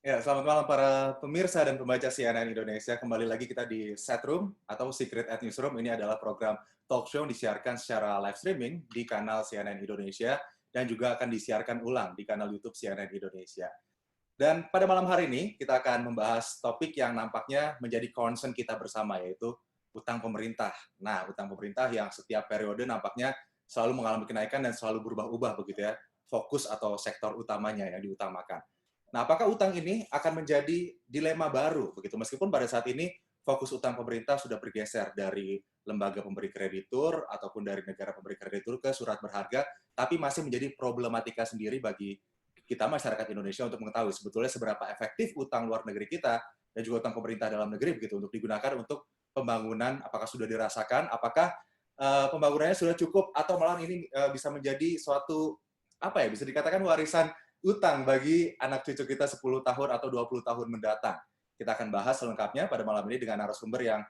Ya, selamat malam para pemirsa dan pembaca CNN Indonesia. Kembali lagi kita di Setroom atau Secret at Newsroom. Ini adalah program talk show yang disiarkan secara live streaming di kanal CNN Indonesia dan juga akan disiarkan ulang di kanal YouTube CNN Indonesia. Dan pada malam hari ini kita akan membahas topik yang nampaknya menjadi concern kita bersama, yaitu utang pemerintah. Nah, utang pemerintah yang setiap periode nampaknya selalu mengalami kenaikan dan selalu berubah-ubah begitu ya, fokus atau sektor utamanya yang diutamakan. Nah, apakah utang ini akan menjadi dilema baru begitu? Meskipun pada saat ini fokus utang pemerintah sudah bergeser dari lembaga pemberi kreditur ataupun dari negara pemberi kreditur ke surat berharga, tapi masih menjadi problematika sendiri bagi kita masyarakat Indonesia untuk mengetahui sebetulnya seberapa efektif utang luar negeri kita dan juga utang pemerintah dalam negeri begitu untuk digunakan untuk pembangunan. Apakah sudah dirasakan? Apakah pembangunannya sudah cukup atau malah ini bisa menjadi suatu apa ya, bisa dikatakan warisan utang bagi anak cucu kita 10 tahun atau 20 tahun mendatang. Kita akan bahas selengkapnya pada malam ini dengan narasumber yang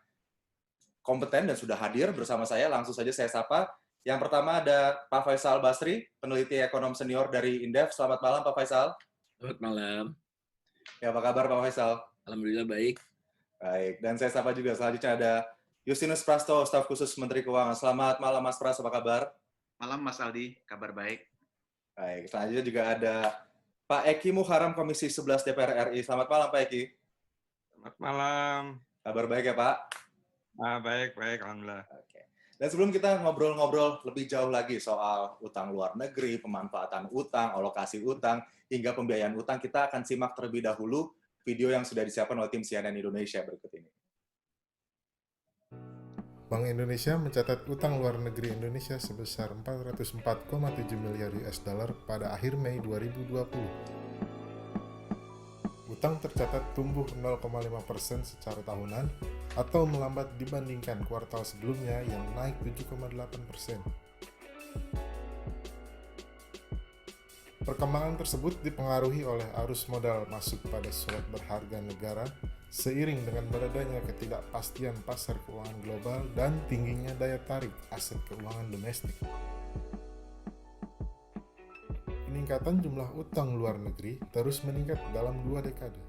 kompeten dan sudah hadir bersama saya. Langsung saja saya sapa. Yang pertama ada Pak Faisal Basri, peneliti ekonom senior dari Indef. Selamat malam Pak Faisal. Selamat malam. Ya, apa kabar Pak Faisal? Alhamdulillah baik. Baik, dan saya sapa juga selanjutnya ada Justinus Prasto, staf khusus Menteri Keuangan. Selamat malam Mas Pras, apa kabar? Malam Mas Aldi, kabar baik. Baik, selanjutnya juga ada Pak Eki Muharam, Komisi 11 DPR RI. Selamat malam Pak Eki. Selamat malam. Kabar baik ya Pak? Baik, Alhamdulillah. Oke. Dan sebelum kita ngobrol-ngobrol lebih jauh lagi soal utang luar negeri, pemanfaatan utang, alokasi utang, hingga pembiayaan utang, kita akan simak terlebih dahulu video yang sudah disiapkan oleh tim CNN Indonesia berikut ini. Bank Indonesia mencatat utang luar negeri Indonesia sebesar 404,7 miliar US dollar pada akhir Mei 2020. Utang tercatat tumbuh 0,5% secara tahunan atau melambat dibandingkan kuartal sebelumnya yang naik 7,8%. Perkembangan tersebut dipengaruhi oleh arus modal masuk pada surat berharga negara seiring dengan meredanya ketidakpastian pasar keuangan global dan tingginya daya tarik aset keuangan domestik. Peningkatan jumlah utang luar negeri terus meningkat dalam 2 dekade.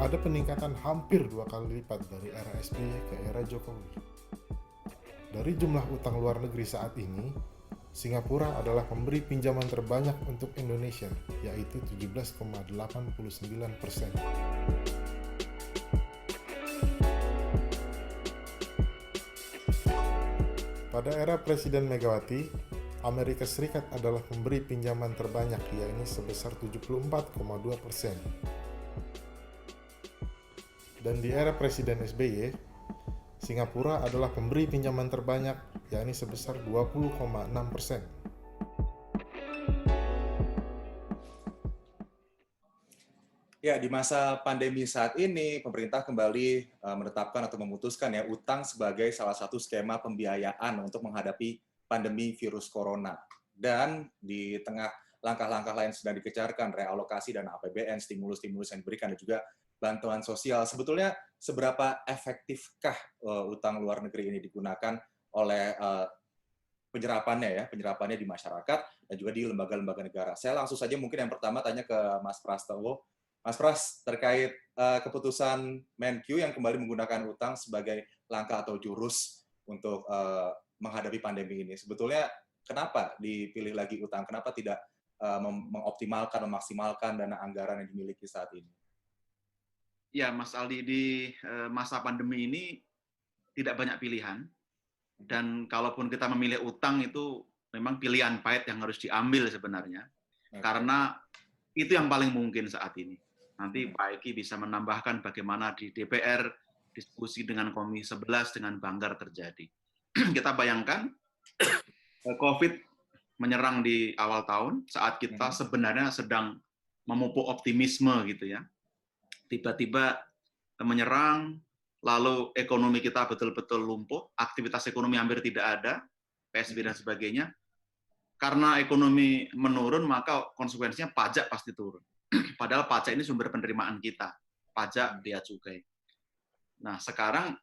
Ada peningkatan hampir 2 kali lipat dari era SBY ke era Jokowi. Dari jumlah utang luar negeri saat ini, Singapura adalah pemberi pinjaman terbanyak untuk Indonesia, yaitu 17,89%. Pada era Presiden Megawati, Amerika Serikat adalah pemberi pinjaman terbanyak, yaitu sebesar 74,2%. Dan di era Presiden SBY, Singapura adalah pemberi pinjaman terbanyak, yakni sebesar 20,6%. Ya, di masa pandemi saat ini, pemerintah kembali menetapkan atau memutuskan ya utang sebagai salah satu skema pembiayaan untuk menghadapi pandemi virus corona. Dan di tengah langkah-langkah lain sedang dikejarkan, realokasi dana APBN, stimulus-stimulus yang diberikan, dan juga bantuan sosial. Sebetulnya seberapa efektifkah utang luar negeri ini digunakan oleh penyerapannya di masyarakat dan juga di lembaga-lembaga negara. Saya langsung saja mungkin yang pertama tanya ke Mas Prastowo. Mas Pras, terkait keputusan Menkyu yang kembali menggunakan utang sebagai langkah atau jurus untuk menghadapi pandemi ini. Sebetulnya kenapa dipilih lagi utang? Kenapa tidak mengoptimalkan, memaksimalkan dana anggaran yang dimiliki saat ini? Ya, Mas Aldi, di masa pandemi ini tidak banyak pilihan. Dan kalaupun kita memilih utang itu memang pilihan pahit yang harus diambil sebenarnya. Karena itu yang paling mungkin saat ini. Nanti Pak Eki bisa menambahkan bagaimana di DPR diskusi dengan Komisi 11 dengan banggar terjadi. Kita bayangkan COVID menyerang di awal tahun saat kita sebenarnya sedang memupuk optimisme gitu ya. tiba-tiba menyerang, lalu ekonomi kita betul-betul lumpuh, aktivitas ekonomi hampir tidak ada, PSBB dan sebagainya. Karena ekonomi menurun, maka konsekuensinya pajak pasti turun. Padahal pajak ini sumber penerimaan kita, pajak bea cukai. Nah, sekarang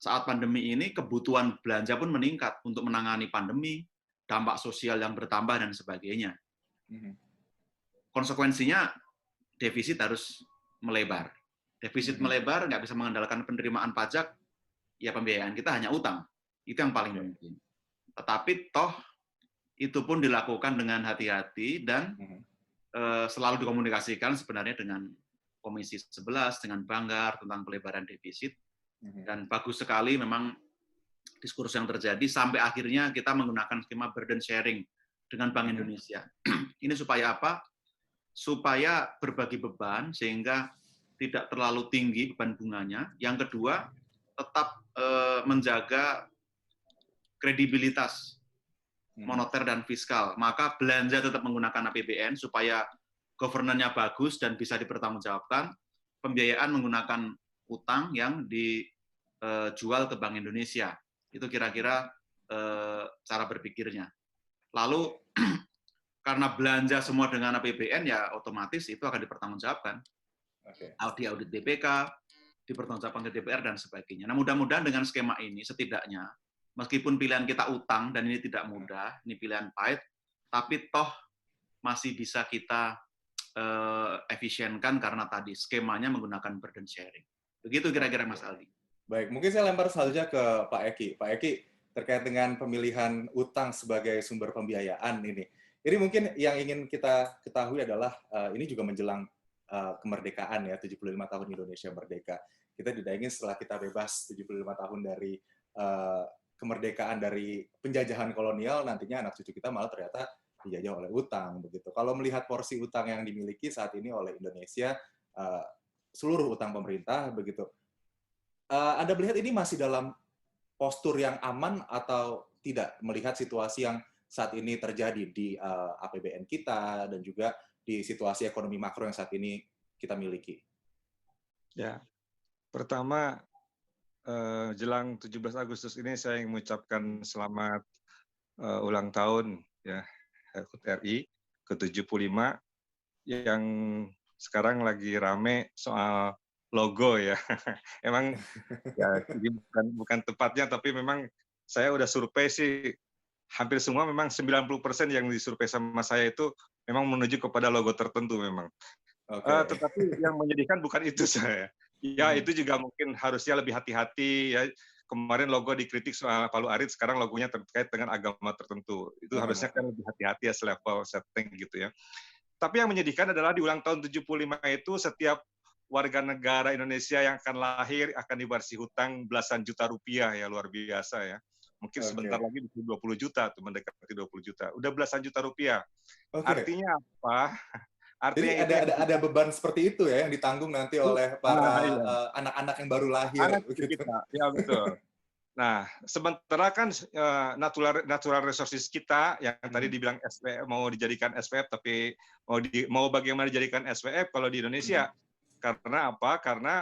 saat pandemi ini kebutuhan belanja pun meningkat untuk menangani pandemi, dampak sosial yang bertambah dan sebagainya. Konsekuensinya defisit harus melebar. Defisit melebar, nggak bisa mengandalkan penerimaan pajak, ya pembiayaan kita hanya utang. Itu yang paling mungkin. Tetapi toh itu pun dilakukan dengan hati-hati dan selalu dikomunikasikan sebenarnya dengan Komisi 11, dengan Banggar tentang pelebaran defisit. Dan bagus sekali memang diskursus yang terjadi sampai akhirnya kita menggunakan skema burden sharing dengan Bank Indonesia. Ini supaya apa? Supaya berbagi beban sehingga tidak terlalu tinggi beban bunganya. Yang kedua, tetap menjaga kredibilitas moneter dan fiskal. Maka belanja tetap menggunakan APBN supaya governance-nya bagus dan bisa dipertanggungjawabkan. Pembiayaan menggunakan utang yang dijual ke Bank Indonesia. Itu kira-kira cara berpikirnya. Lalu karena belanja semua dengan APBN, ya otomatis itu akan dipertanggungjawabkan. Audit BPK, dipertanggungjawabkan ke DPR dan sebagainya. Nah, mudah-mudahan dengan skema ini setidaknya, meskipun pilihan kita utang dan ini tidak mudah, ini pilihan pahit, tapi toh masih bisa kita efisienkan karena tadi skemanya menggunakan burden sharing. Begitu kira-kira Mas Aldi. Baik, mungkin saya lempar selanjutnya ke Pak Eki. Pak Eki, terkait dengan pemilihan utang sebagai sumber pembiayaan ini. Ini mungkin yang ingin kita ketahui adalah ini juga menjelang kemerdekaan ya, 75 tahun Indonesia merdeka. Kita tidak ingin setelah kita bebas 75 tahun dari kemerdekaan dari penjajahan kolonial, nantinya anak cucu kita malah ternyata dijajah oleh utang begitu. Kalau melihat porsi utang yang dimiliki saat ini oleh Indonesia, seluruh utang pemerintah begitu. Anda melihat ini masih dalam postur yang aman atau tidak, melihat situasi yang saat ini terjadi di APBN kita dan juga di situasi ekonomi makro yang saat ini kita miliki? Ya, pertama jelang 17 Agustus ini saya ingin mengucapkan selamat ulang tahun ya HUT RI ke-75 yang sekarang lagi rame soal logo ya. Emang ya bukan tepatnya, tapi memang saya udah survei sih hampir semua, memang 90% yang disurvei sama saya itu memang menuju kepada logo tertentu memang. Tetapi yang menyedihkan bukan itu saya. Ya itu juga mungkin harusnya lebih hati-hati ya. Kemarin logo dikritik soal Palu Arit, sekarang logonya terkait dengan agama tertentu. Itu harusnya kan lebih hati-hati ya, selevel setting gitu ya. Tapi yang menyedihkan adalah di ulang tahun 75 itu setiap warga negara Indonesia yang akan lahir akan diwarisi hutang belasan juta rupiah ya, luar biasa ya. Mungkin sebentar lagi 20 juta tuh, mendekati 20 juta. Udah belasan juta rupiah. Artinya apa? Artinya jadi ada beban seperti itu ya yang ditanggung nanti oleh para anak-anak yang baru lahir. Anak kita, ya betul. Nah, sementara kan natural resources kita yang tadi dibilang SPF, mau dijadikan SPF, tapi mau bagaimana dijadikan SPF kalau di Indonesia? Karena apa? Karena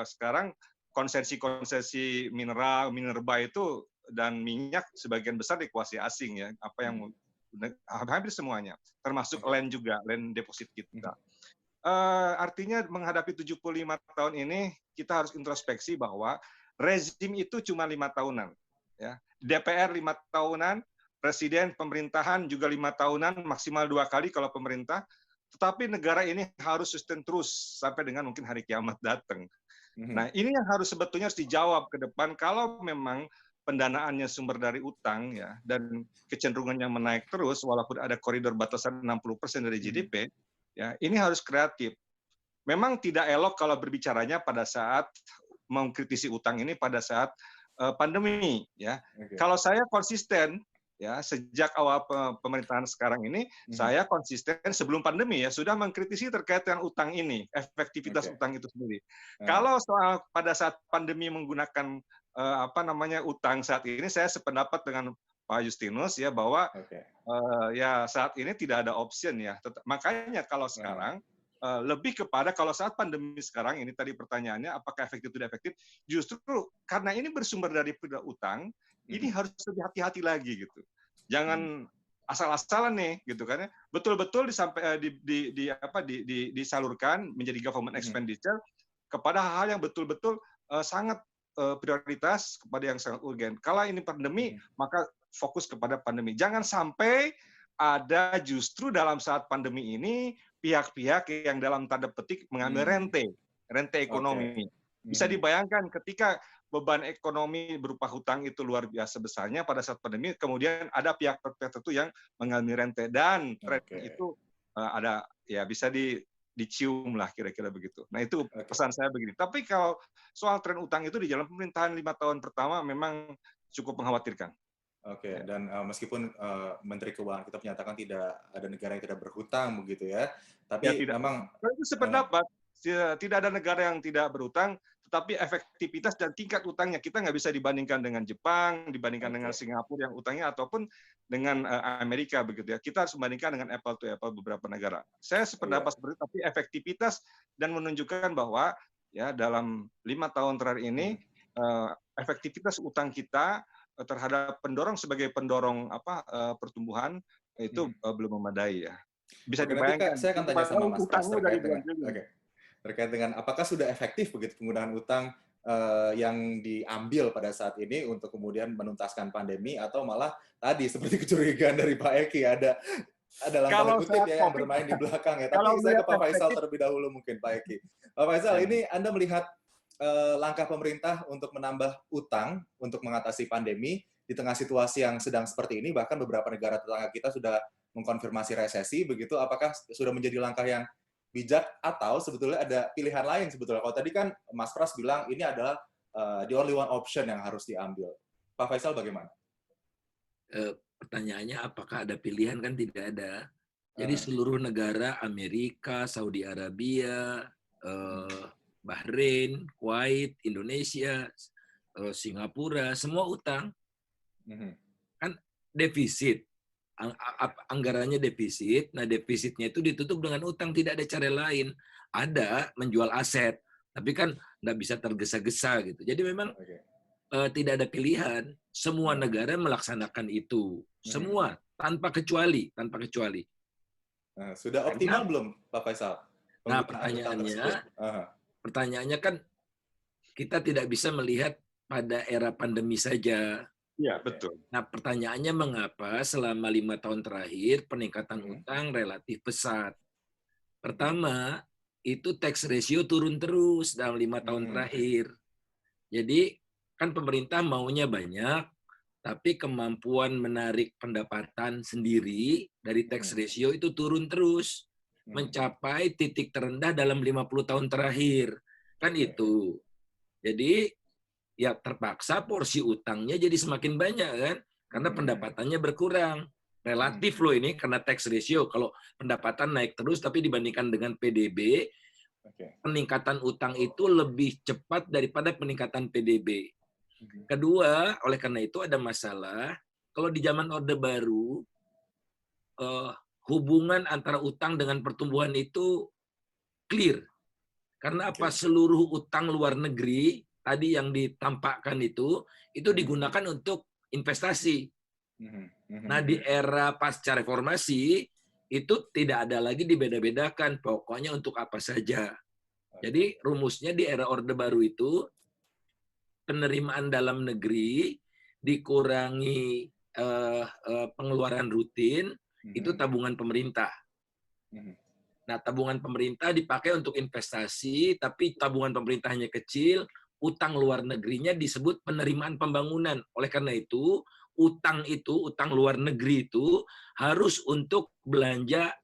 sekarang konsesi mineral, minerba itu dan minyak sebagian besar dikuasai asing ya. Apa yang hampir semuanya, termasuk land juga, land deposit kita. Artinya menghadapi 75 tahun ini kita harus introspeksi bahwa rezim itu cuma 5 tahunan. Ya. DPR 5 tahunan, presiden pemerintahan juga 5 tahunan, maksimal 2 kali kalau pemerintah. Tetapi negara ini harus sustain terus sampai dengan mungkin hari kiamat datang. Nah ini yang harus sebetulnya harus dijawab ke depan kalau memang pendanaannya sumber dari utang ya dan kecenderungannya menaik terus walaupun ada koridor batasan 60% dari GDP ya, ini harus kreatif. Memang tidak elok kalau berbicaranya pada saat mengkritisi utang ini pada saat pandemi ya. Kalau saya konsisten ya sejak awal pemerintahan sekarang ini saya konsisten sebelum pandemi ya sudah mengkritisi terkait dengan utang ini, efektivitas utang itu sendiri. Kalau soal pada saat pandemi menggunakan utang saat ini, saya sependapat dengan Pak Justinus ya bahwa ya saat ini tidak ada option ya. Makanya kalau sekarang lebih kepada kalau saat pandemi sekarang ini tadi pertanyaannya apakah efektif tidak efektif, justru karena ini bersumber dari utang, ini harus lebih hati-hati lagi gitu. Jangan asal-asalan nih gitu kan ya. Betul-betul disalurkan menjadi government expenditure kepada hal-hal yang betul-betul sangat prioritas, kepada yang sangat urgen. Kalau ini pandemi, maka fokus kepada pandemi. Jangan sampai ada justru dalam saat pandemi ini pihak-pihak yang dalam tanda petik mengambil rente ekonomi. Bisa dibayangkan ketika beban ekonomi berupa hutang itu luar biasa besarnya pada saat pandemi, kemudian ada pihak-pihak tertentu yang mengambil rente, dan tren itu ada ya bisa dicium lah kira-kira begitu. Nah itu pesan saya begini. Tapi kalau soal tren utang itu di dalam pemerintahan 5 tahun pertama memang cukup mengkhawatirkan. Oke, dan meskipun Menteri Keuangan kita menyatakan tidak ada negara yang tidak berhutang begitu ya, tapi Ya, tidak. memang Itu sependapat, tidak ada negara yang tidak berhutang, tetapi efektivitas dan tingkat utangnya kita nggak bisa dibandingkan dengan Jepang, dibandingkan dengan Singapura yang utangnya, ataupun dengan Amerika begitu ya. Kita harus membandingkan dengan apple to apple beberapa negara. Saya sependapat seperti itu, tapi efektivitas dan menunjukkan bahwa ya dalam 5 tahun terakhir ini efektivitas utang kita terhadap sebagai pendorong pertumbuhan itu belum memadai ya. Bisa dibayangkan. Saya akan tanya sama Mas Pras terkait dengan apakah sudah efektif begitu penggunaan utang yang diambil pada saat ini untuk kemudian menuntaskan pandemi, atau malah tadi seperti kecurigaan dari Pak Eki ada langkah kutip ya yang bermain di belakang ya. Tapi saya ke Pak Faisal terlebih dahulu mungkin Pak Eki. Pak Faisal, ini Anda melihat langkah pemerintah untuk menambah utang untuk mengatasi pandemi di tengah situasi yang sedang seperti ini, bahkan beberapa negara tetangga kita sudah mengkonfirmasi resesi begitu, apakah sudah menjadi langkah yang bijak atau sebetulnya ada pilihan lain sebetulnya? Kalau tadi kan Mas Pras bilang ini adalah the only one option yang harus diambil. Pak Faisal bagaimana? Pertanyaannya apakah ada pilihan, kan tidak ada. Jadi seluruh negara, Amerika, Saudi Arabia, Bahrain, Kuwait, Indonesia, Singapura, semua utang. Kan defisit. Anggarannya defisit. Nah, defisitnya itu ditutup dengan utang, tidak ada cara lain. Ada menjual aset, tapi kan nggak bisa tergesa-gesa gitu. Jadi memang tidak ada pilihan. Semua negara melaksanakan itu. Semua, tanpa kecuali. Sudah optimal belum, Pak Faisal? Nah, pertanyaannya kan kita tidak bisa melihat pada era pandemi saja. Iya, betul. Nah, pertanyaannya mengapa selama 5 tahun terakhir peningkatan utang relatif pesat? Pertama, itu tax ratio turun terus dalam 5 tahun terakhir. Jadi, kan pemerintah maunya banyak, tapi kemampuan menarik pendapatan sendiri dari tax ratio itu turun terus. Mencapai titik terendah dalam 50 tahun terakhir. Kan itu. Jadi, ya terpaksa porsi utangnya jadi semakin banyak kan, karena pendapatannya berkurang. Relatif loh ini karena tax ratio. Kalau pendapatan naik terus tapi dibandingkan dengan PDB, peningkatan utang itu lebih cepat daripada peningkatan PDB. Kedua, oleh karena itu ada masalah kalau di zaman Orde Baru hubungan antara utang dengan pertumbuhan itu clear. Karena apa? Seluruh utang luar negeri tadi yang ditampakkan itu digunakan untuk investasi. Nah, di era pasca reformasi itu tidak ada lagi dibeda-bedakan, pokoknya untuk apa saja. Jadi rumusnya di era Orde Baru itu penerimaan dalam negeri dikurangi pengeluaran rutin, itu tabungan pemerintah. Nah, tabungan pemerintah dipakai untuk investasi, tapi tabungan pemerintahnya kecil, utang luar negerinya disebut penerimaan pembangunan. Oleh karena itu, utang luar negeri itu harus untuk belanja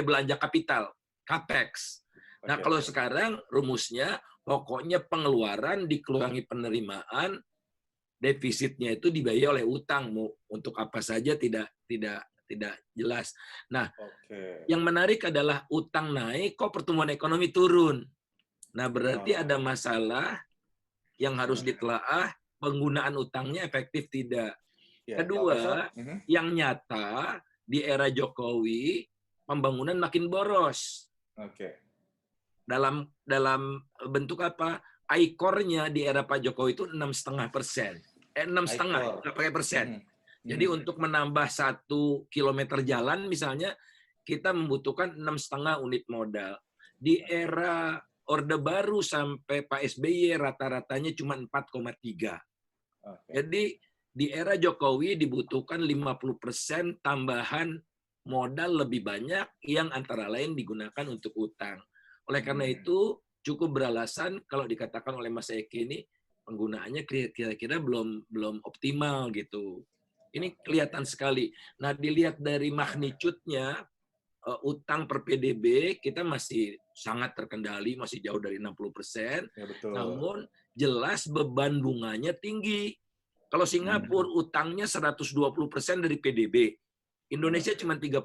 belanja kapital, capex. Nah, kalau sekarang rumusnya pokoknya pengeluaran dikurangi penerimaan, defisitnya itu dibayar oleh utang, mau untuk apa saja tidak jelas. Nah, yang menarik adalah utang naik, kok pertumbuhan ekonomi turun. Nah, berarti ada masalah yang harus ditelaah, penggunaan utangnya efektif tidak. Kedua, yang nyata di era Jokowi, pembangunan makin boros. dalam bentuk apa? ICOR-nya di era Pak Jokowi itu 6,5%. 6,5, nggak pakai persen. Jadi untuk menambah 1 kilometer jalan misalnya, kita membutuhkan 6,5 unit modal. Di era Orde Baru sampai Pak SBY rata-ratanya cuma 4,3. Jadi di era Jokowi dibutuhkan 50% tambahan modal lebih banyak yang antara lain digunakan untuk utang. Oleh karena itu cukup beralasan kalau dikatakan oleh Mas Eki ini penggunaannya kira-kira belum optimal gitu. Ini kelihatan sekali. Nah, dilihat dari magnitude-nya utang per PDB kita masih sangat terkendali, masih jauh dari 60%. Ya, betul. Namun jelas beban bunganya tinggi. Kalau Singapura utangnya 120% dari PDB. Indonesia cuma 30%.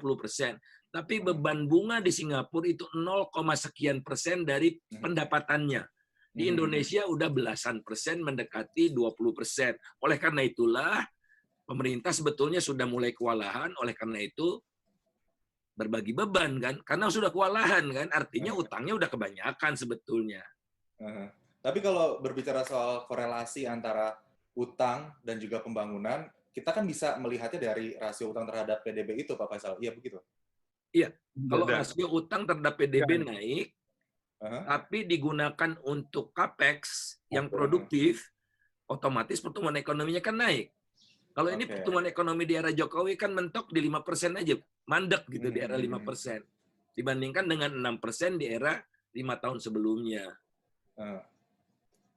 Tapi beban bunga di Singapura itu 0, sekian persen dari pendapatannya. Di Indonesia udah belasan persen mendekati 20%. Oleh karena itulah pemerintah sebetulnya sudah mulai kewalahan. Oleh karena itu berbagi beban kan. Karena sudah kewalahan kan. Artinya utangnya udah kebanyakan sebetulnya. Tapi kalau berbicara soal korelasi antara utang dan juga pembangunan, kita kan bisa melihatnya dari rasio utang terhadap PDB itu, Pak Faisal. Iya begitu? Iya, kalau rasio utang terhadap PDB naik, tapi digunakan untuk capex yang produktif, otomatis pertumbuhan ekonominya kan naik. Kalau ini pertumbuhan ekonomi di era Jokowi kan mentok di 5% aja, mandek gitu di era 5%. Dibandingkan dengan 6% di era 5 tahun sebelumnya.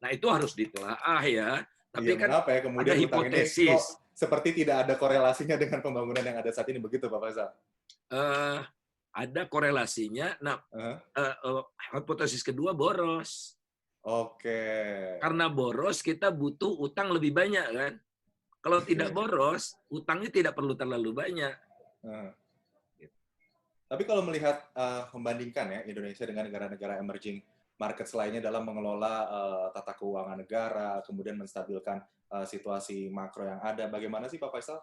Nah itu harus ditelaah ya. Tapi kan kenapa ya kemudian ada hipotesis. Seperti tidak ada korelasinya dengan pembangunan yang ada saat ini, begitu Pak Faisal? Ada korelasinya. Nah, hipotesis kedua boros. Karena boros kita butuh utang lebih banyak kan. Kalau tidak boros, utangnya tidak perlu terlalu banyak. Tapi kalau melihat membandingkan ya Indonesia dengan negara-negara emerging markets lainnya dalam mengelola tata keuangan negara, kemudian menstabilkan situasi makro yang ada, bagaimana sih Pak Faisal?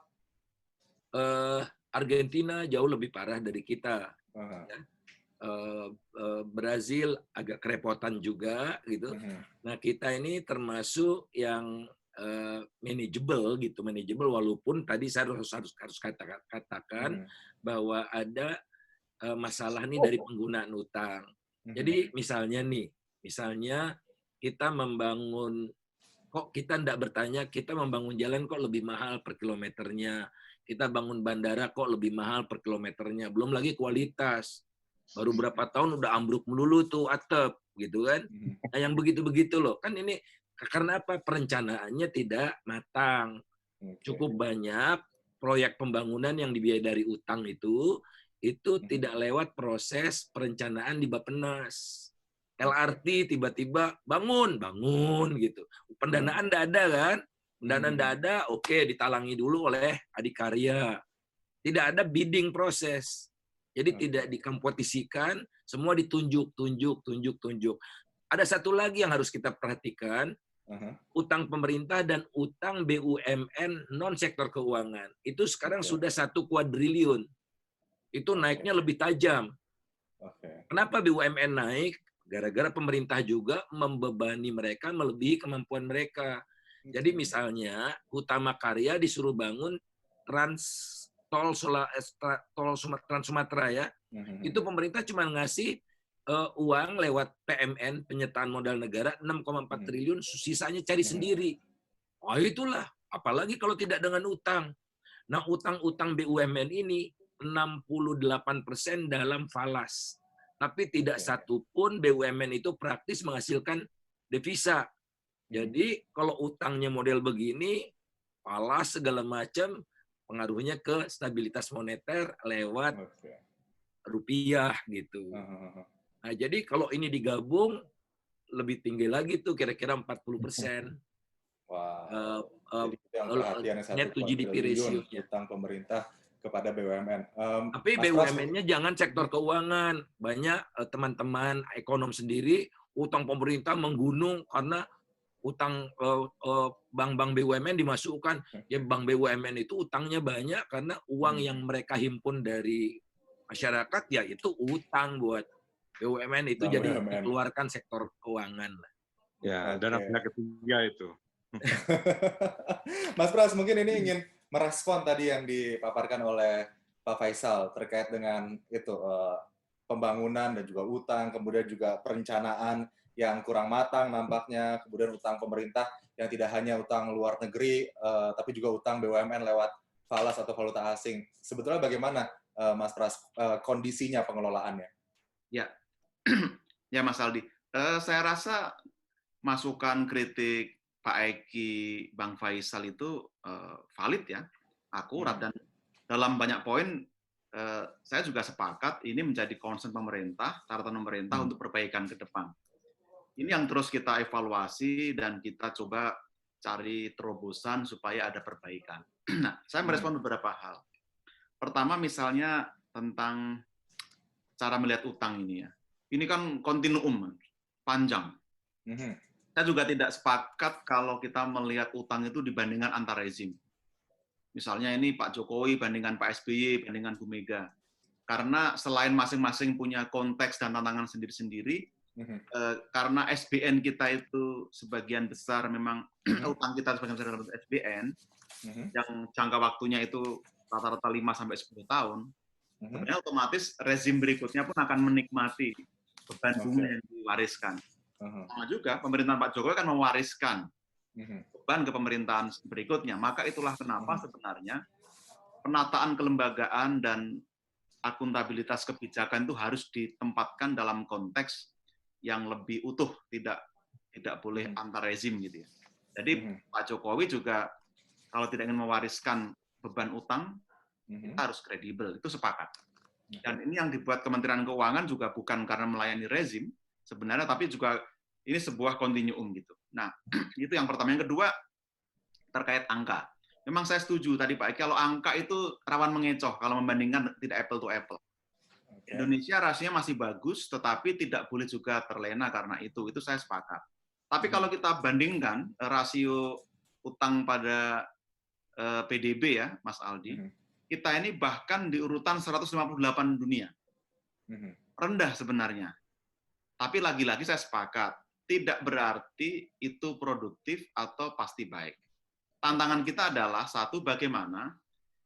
Argentina jauh lebih parah dari kita. Ya. Brazil agak kerepotan juga gitu. Nah kita ini termasuk yang manageable gitu, manageable walaupun tadi saya harus katakan bahwa ada masalah nih dari penggunaan utang. Jadi misalnya kita membangun, kok kita tidak bertanya, kita membangun jalan kok lebih mahal per kilometernya, kita bangun bandara kok lebih mahal per kilometernya, belum lagi kualitas. Baru berapa tahun udah ambruk melulu tuh atap, gitu kan. Nah yang begitu-begitu loh, kan ini karena apa? Perencanaannya tidak matang. Cukup banyak proyek pembangunan yang dibiayai dari utang itu tidak lewat proses perencanaan di Bappenas. LRT tiba-tiba bangun gitu. Pendanaan tidak ada kan? Pendanaan tidak ada, oke ditalangi dulu oleh adikarya. Tidak ada bidding proses. Jadi tidak dikompetisikan, semua ditunjuk. Ada satu lagi yang harus kita perhatikan, utang pemerintah dan utang BUMN non sektor keuangan. Itu sekarang sudah 1 kuadriliun. Itu naiknya lebih tajam. Kenapa BUMN naik? Gara-gara pemerintah juga membebani mereka melebihi kemampuan mereka. Jadi misalnya Utama Karya disuruh bangun Trans Sumatera ya. Itu pemerintah cuma ngasih uang lewat PMN, penyertaan modal negara 6,4 triliun, sisanya cari sendiri. Oh itulah, apalagi kalau tidak dengan utang. Nah, utang-utang BUMN ini 68% dalam falas. Tapi tidak satu pun BUMN itu praktis menghasilkan devisa. Jadi kalau utangnya model begini, falas segala macam, pengaruhnya ke stabilitas moneter lewat rupiah gitu. Nah, jadi kalau ini digabung, lebih tinggi lagi tuh kira-kira 40%. Net to GDP ratio-nya. Utang pemerintah kepada BUMN. Tapi BUMN-nya jangan sektor keuangan. Banyak teman-teman ekonom sendiri, utang pemerintah menggunung karena utang bank-bank BUMN dimasukkan. Ya bank BUMN itu utangnya banyak karena uang yang mereka himpun dari masyarakat ya itu utang buat BUMN itu Bank jadi BUMN. dikeluarkan sektor keuangan lah. Ya, Oke. dana pihak ketiga itu. Mas Pras, mungkin ini ingin merespon tadi yang dipaparkan oleh Pak Faisal terkait dengan itu pembangunan dan juga utang, kemudian juga perencanaan yang kurang matang nampaknya, kemudian utang pemerintah yang tidak hanya utang luar negeri, tapi juga utang BUMN lewat falas atau valuta asing. Sebetulnya bagaimana, Mas Pras, kondisinya pengelolaannya? Ya, ya Mas Aldi. Saya rasa masukan kritik Pak Eki, Bang Faisal itu valid ya, akurat, dan dalam banyak poin saya juga sepakat ini menjadi concern pemerintah, catatan pemerintah untuk perbaikan ke depan. Ini yang terus kita evaluasi dan kita coba cari terobosan supaya ada perbaikan. Nah, saya merespon beberapa hal. Pertama misalnya tentang cara melihat utang ini ya. Ini kan kontinuum, panjang. Saya juga tidak sepakat kalau kita melihat utang itu dibandingkan antar rezim. Misalnya ini Pak Jokowi bandingkan Pak SBY, bandingkan Bu Mega. Karena selain masing-masing punya konteks dan tantangan sendiri-sendiri, karena SBN kita itu sebagian besar memang utang kita sebagian besar dalam SBN, yang jangka waktunya itu rata-rata 5-10 tahun, sebenarnya otomatis rezim berikutnya pun akan menikmati beban bunga yang diwariskan. Sama juga pemerintahan Pak Jokowi kan mewariskan beban ke pemerintahan berikutnya. Maka itulah kenapa sebenarnya penataan kelembagaan dan akuntabilitas kebijakan itu harus ditempatkan dalam konteks yang lebih utuh, tidak boleh antar rezim gitu ya. Jadi Pak Jokowi juga kalau tidak ingin mewariskan beban utang, kita harus kredibel, itu sepakat. Dan ini yang dibuat Kementerian Keuangan juga bukan karena melayani rezim sebenarnya, tapi juga ini sebuah kontinuum gitu. Nah, itu yang pertama. Yang kedua, terkait angka. Memang saya setuju tadi Pak Eki, kalau angka itu rawan mengecoh kalau membandingkan tidak apple to apple. Indonesia rasionya masih bagus, tetapi tidak boleh juga terlena karena itu saya sepakat. Tapi kalau kita bandingkan rasio utang pada PDB ya, Mas Aldi, kita ini bahkan di urutan 158 dunia. Rendah sebenarnya. Tapi lagi-lagi saya sepakat, tidak berarti itu produktif atau pasti baik. Tantangan kita adalah, satu, bagaimana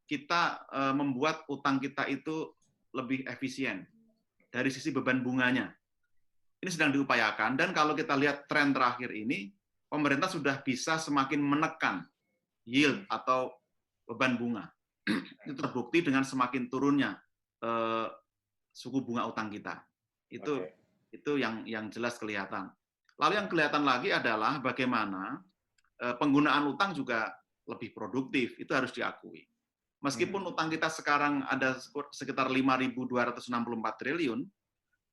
kita membuat utang kita itu lebih efisien dari sisi beban bunganya. Ini sedang diupayakan, dan kalau kita lihat tren terakhir ini, pemerintah sudah bisa semakin menekan yield atau beban bunga. Itu terbukti dengan semakin turunnya suku bunga utang kita. Itu yang jelas kelihatan. Lalu yang kelihatan lagi adalah bagaimana penggunaan utang juga lebih produktif. Itu harus diakui. Meskipun utang kita sekarang ada sekitar 5.264 triliun,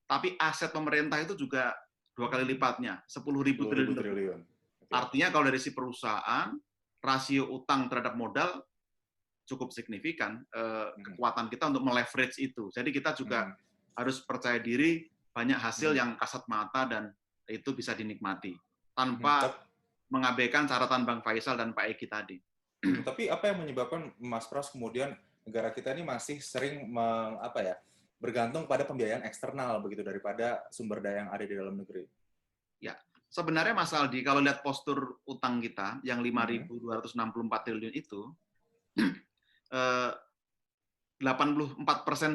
tapi aset pemerintah itu juga 2 kali lipatnya, 10.000 triliun. Artinya kalau dari si perusahaan, rasio utang terhadap modal cukup signifikan, kekuatan kita untuk meleverage itu. Jadi kita juga harus percaya diri, banyak hasil yang kasat mata dan itu bisa dinikmati. Tanpa mengabaikan catatan Bang Faisal dan Pak Eki tadi. Tapi apa yang menyebabkan Mas Pras kemudian negara kita ini masih sering bergantung pada pembiayaan eksternal begitu daripada sumber daya yang ada di dalam negeri? Ya, sebenarnya Mas Aldi, kalau lihat postur utang kita yang 5.264 triliun itu, 84%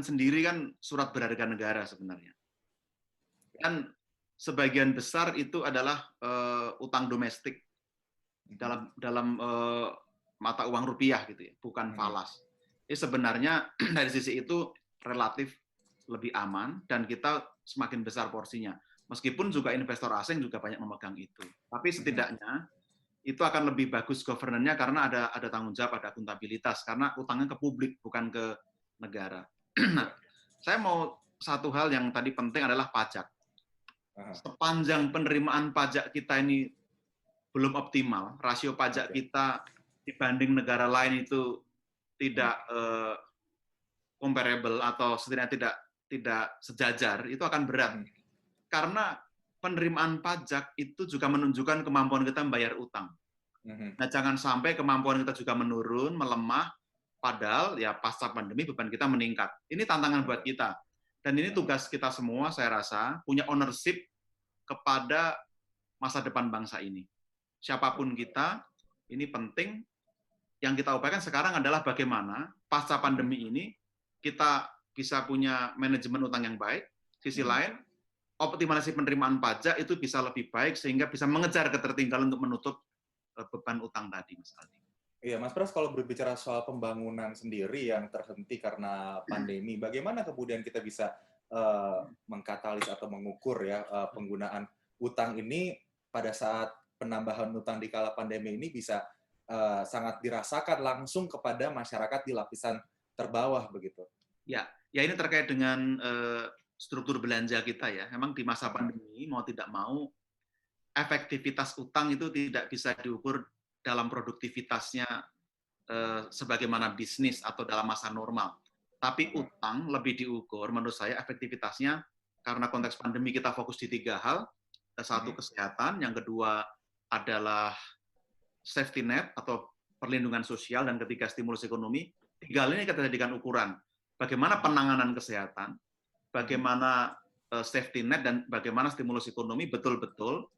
sendiri kan surat berharga negara sebenarnya. Dan sebagian besar itu adalah utang domestik dalam mata uang rupiah gitu ya, bukan falas. Jadi sebenarnya dari sisi itu relatif lebih aman dan kita semakin besar porsinya. Meskipun juga investor asing juga banyak memegang itu. Tapi setidaknya itu akan lebih bagus governance-nya karena ada tanggung jawab, ada akuntabilitas, karena utangnya ke publik bukan ke negara. Nah, saya mau satu hal yang tadi penting adalah pajak. Sepanjang penerimaan pajak kita ini belum optimal, rasio pajak kita dibanding negara lain itu tidak comparable atau setidaknya tidak sejajar, itu akan berat. Karena penerimaan pajak itu juga menunjukkan kemampuan kita membayar utang. Nah, jangan sampai kemampuan kita juga menurun, melemah, padahal ya pasca pandemi beban kita meningkat. Ini tantangan buat kita. Dan ini tugas kita semua, saya rasa, punya ownership kepada masa depan bangsa ini. Siapapun kita, ini penting. Yang kita upayakan sekarang adalah bagaimana pasca pandemi ini kita bisa punya manajemen utang yang baik. Sisi lain, optimalisasi penerimaan pajak itu bisa lebih baik sehingga bisa mengejar ketertinggalan untuk menutup beban utang tadi, Mas Aldi. Iya, Mas Pras, kalau berbicara soal pembangunan sendiri yang terhenti karena pandemi, bagaimana kemudian kita bisa mengkatalis atau mengukur ya penggunaan utang ini pada saat penambahan utang di kala pandemi ini bisa sangat dirasakan langsung kepada masyarakat di lapisan terbawah begitu. Ya ini terkait dengan struktur belanja kita ya. Memang di masa pandemi mau tidak mau efektivitas utang itu tidak bisa diukur dalam produktivitasnya sebagaimana bisnis atau dalam masa normal. Tapi utang lebih diukur menurut saya efektivitasnya karena konteks pandemi kita fokus di 3 hal. Satu, kesehatan, yang kedua adalah safety net atau perlindungan sosial, dan ketiga stimulus ekonomi. 3 hal ini kita jadikan ukuran. Bagaimana penanganan kesehatan, bagaimana safety net, dan bagaimana stimulus ekonomi betul-betul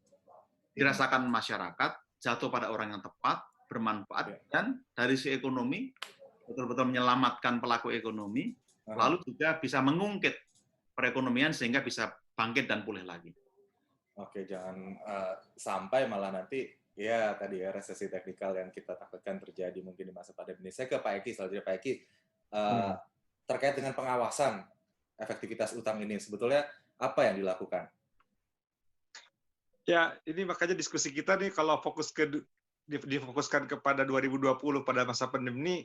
dirasakan masyarakat, jatuh pada orang yang tepat, bermanfaat, dan dari sisi ekonomi betul-betul menyelamatkan pelaku ekonomi, lalu juga bisa mengungkit perekonomian sehingga bisa bangkit dan pulih lagi. Oke, jangan sampai malah nanti ya tadi ya resesi teknikal yang kita takutkan terjadi mungkin di masa pandemi ini. Saya ke Pak Eki, selanjutnya Pak Eki, terkait dengan pengawasan efektivitas utang ini, sebetulnya apa yang dilakukan? Ya, ini makanya diskusi kita nih kalau difokuskan kepada 2020 pada masa pandemi ini,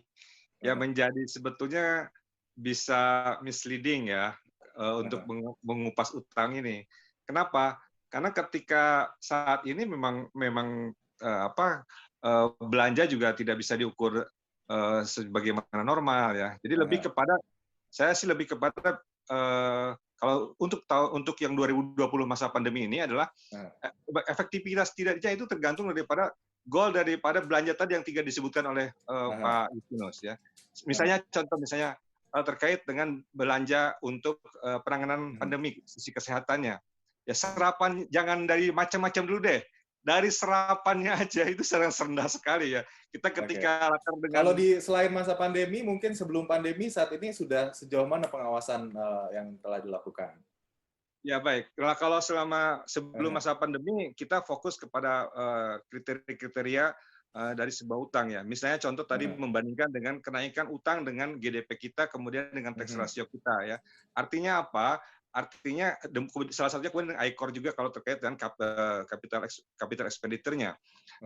ya menjadi sebetulnya bisa misleading ya untuk mengupas utang ini. Kenapa? Karena ketika saat ini memang belanja juga tidak bisa diukur sebagaimana normal ya. Jadi saya sih lebih kepada kalau untuk yang 2020 masa pandemi ini adalah efektivitas tidaknya itu tergantung daripada goal daripada belanja tadi yang 3 disebutkan oleh Pak Justinus ya. Misalnya terkait dengan belanja untuk penanganan pandemi sisi kesehatannya. Ya serapan jangan dari macam-macam dulu deh. Dari serapannya aja itu sangat rendah sekali ya. Kita ketika kalau selain masa pandemi, mungkin sebelum pandemi saat ini sudah sejauh mana pengawasan yang telah dilakukan? Ya baik. Kalau sebelum masa pandemi kita fokus kepada kriteria-kriteria dari sebuah utang ya. Misalnya contoh tadi membandingkan dengan kenaikan utang dengan GDP kita, kemudian dengan tax ratio kita ya. Artinya apa? Artinya salah satunya kemudian ICOR juga kalau terkait dengan capital expenditure-nya.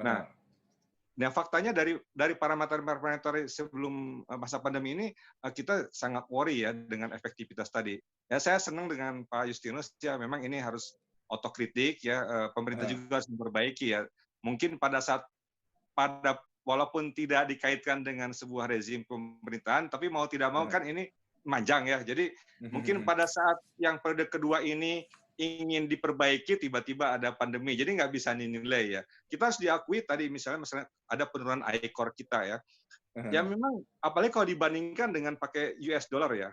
Nah, faktanya dari parameter sebelum masa pandemi ini kita sangat worry ya dengan efektivitas tadi. Ya saya senang dengan Pak Justinus ya, memang ini harus otokritik ya, pemerintah juga harus memperbaiki ya. Mungkin walaupun tidak dikaitkan dengan sebuah rezim pemerintahan, tapi mau tidak mau kan ini manjang ya. Jadi mungkin pada saat yang periode kedua ini ingin diperbaiki, tiba-tiba ada pandemi. Jadi nggak bisa dinilai ya. Kita harus diakui tadi misalnya ada penurunan ICOR kita ya. Ya memang apalagi kalau dibandingkan dengan pakai US dollar ya.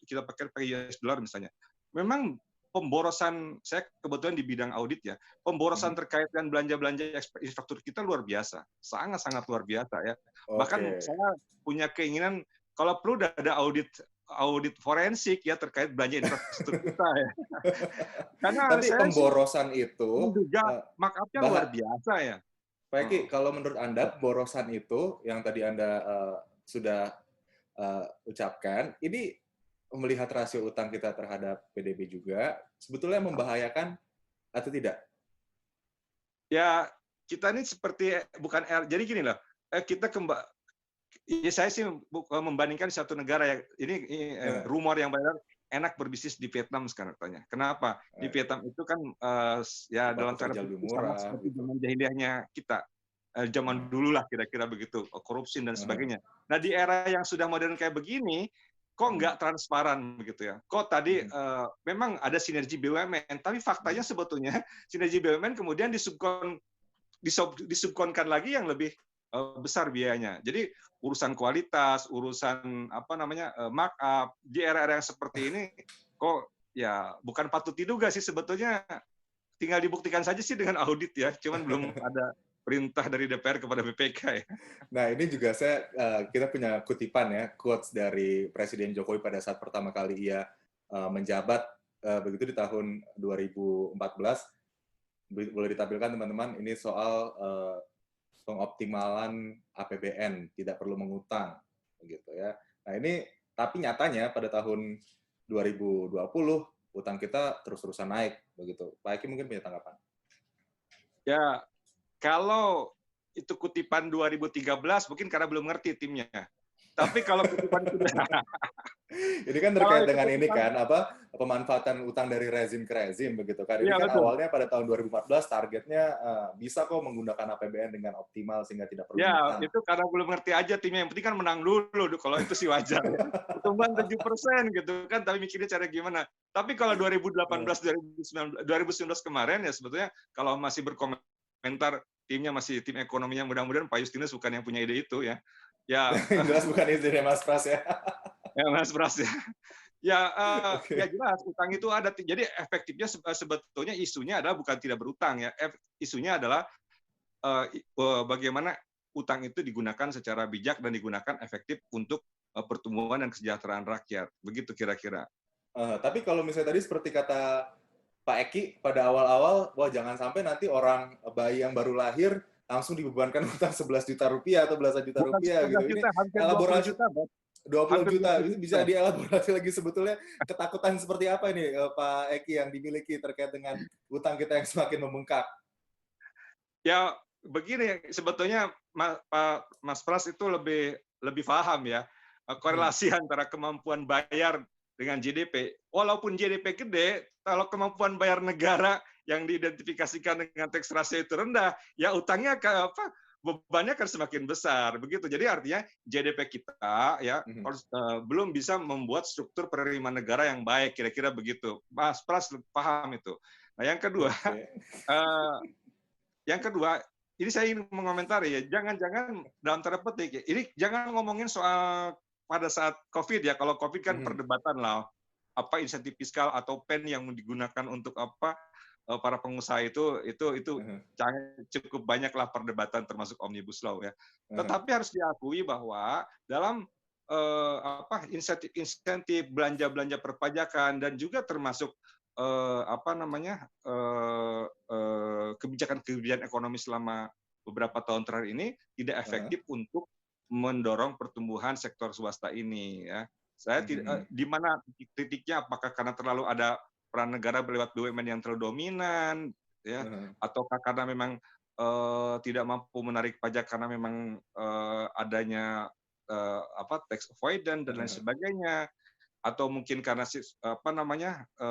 Kita pakai US dollar misalnya. Memang pemborosan, saya kebetulan di bidang audit ya, pemborosan terkait dengan belanja-belanja infrastruktur kita luar biasa. Sangat-sangat luar biasa ya. Bahkan saya punya keinginan kalau perlu ada audit forensik ya terkait belanja infrastruktur kita ya. Karena tapi pemborosan itu juga markup-nya luar biasa ya. Pak Eki, kalau menurut Anda pemborosan itu yang tadi Anda sudah ucapkan, ini melihat rasio utang kita terhadap PDB juga sebetulnya membahayakan atau tidak? Ya, kita ini seperti bukan jadi gini loh. Saya sih membandingkan satu negara ya. Ini rumor yang beredar enak berbisnis di Vietnam sekarang katanya. Kenapa? Di Vietnam itu kan ya dalam tanda kutip sama seperti zaman jahiliyahnya kita. Zaman dulu lah kira-kira begitu, korupsi dan sebagainya. Nah, di era yang sudah modern kayak begini, kok nggak transparan begitu ya? Kok tadi memang ada sinergi BUMN, tapi faktanya sebetulnya sinergi BUMN kemudian disubkonkan lagi yang lebih besar biayanya. Jadi urusan kualitas, urusan markup di era-era yang seperti ini kok ya bukan patut diduga sih sebetulnya, tinggal dibuktikan saja sih dengan audit ya, cuman belum ada perintah dari DPR kepada BPK ya. Nah, ini juga kita punya kutipan ya, quotes dari Presiden Jokowi pada saat pertama kali ia menjabat, begitu di tahun 2014. Boleh ditampilkan teman-teman, ini soal pengoptimalan APBN, tidak perlu mengutang, begitu ya. Nah ini, tapi nyatanya pada tahun 2020 utang kita terus-terusan naik, begitu. Pak Eki mungkin punya tanggapan. Ya, kalau itu kutipan 2013 mungkin karena belum ngerti timnya. Tapi kalau kutipan itu ini kan terkait dengan ini kan, pemanfaatan utang dari rezim ke rezim, begitu kan. Ini ya, kan betul. awalnya pada tahun 2014 targetnya bisa kok menggunakan APBN dengan optimal sehingga tidak perlu Ya, utang. itu karena belum ngerti aja timnya. Yang penting kan menang dulu. Kalau itu sih wajar. Pertumbuhan 7% gitu kan, tapi mikirnya cara gimana. Tapi kalau 2018, 2019 kemarin ya sebetulnya kalau masih berkomentar timnya masih tim ekonominya, mudah-mudahan Pak Justinus bukan yang punya ide itu ya. Ya, jelas bukan izinnya Mas Pras ya. ya Mas Pras ya. Ya, Okay. ya jelas utang itu ada. Jadi efektifnya sebetulnya isunya adalah bukan tidak berutang ya. Isunya adalah bagaimana utang itu digunakan secara bijak dan digunakan efektif untuk pertumbuhan dan kesejahteraan rakyat. Begitu kira-kira. Tapi kalau misalnya tadi seperti kata Pak Eki pada awal-awal, wah jangan sampai nanti orang bayi yang baru lahir langsung dibebankan utang 11 juta rupiah atau belasan juta rupiah gitu. Ini elaborasi 20 juta. Ini bisa dielaborasi lagi sebetulnya ketakutan seperti apa ini Pak Eki yang dimiliki terkait dengan utang kita yang semakin membengkak? Ya begini, sebetulnya Pak Mas Pras itu lebih paham ya korelasi antara kemampuan bayar dengan GDP. Walaupun GDP gede, kalau kemampuan bayar negara yang diidentifikasikan dengan tax ratio itu rendah, ya utangnya bebannya akan semakin besar, begitu. Jadi artinya GDP kita ya belum bisa membuat struktur penerimaan negara yang baik, kira-kira begitu. Mas Pras paham itu. Nah yang kedua, ini saya ingin mengomentari ya, jangan-jangan dalam tanda petik ya, ini jangan ngomongin soal pada saat COVID ya. Kalau COVID kan perdebatan lah, apa insentif fiskal atau pen yang digunakan untuk apa para pengusaha itu cukup banyaklah perdebatan termasuk omnibus law ya. Tetapi harus diakui bahwa dalam insentif belanja perpajakan dan juga termasuk kebijakan ekonomi selama beberapa tahun terakhir ini tidak efektif untuk mendorong pertumbuhan sektor swasta ini ya. Saya tidak di mana titiknya, apakah karena terlalu ada peran negara lewat BUMN yang terlalu dominan ya, ataukah karena memang tidak mampu menarik pajak karena memang adanya tax avoidance dan lain sebagainya, atau mungkin karena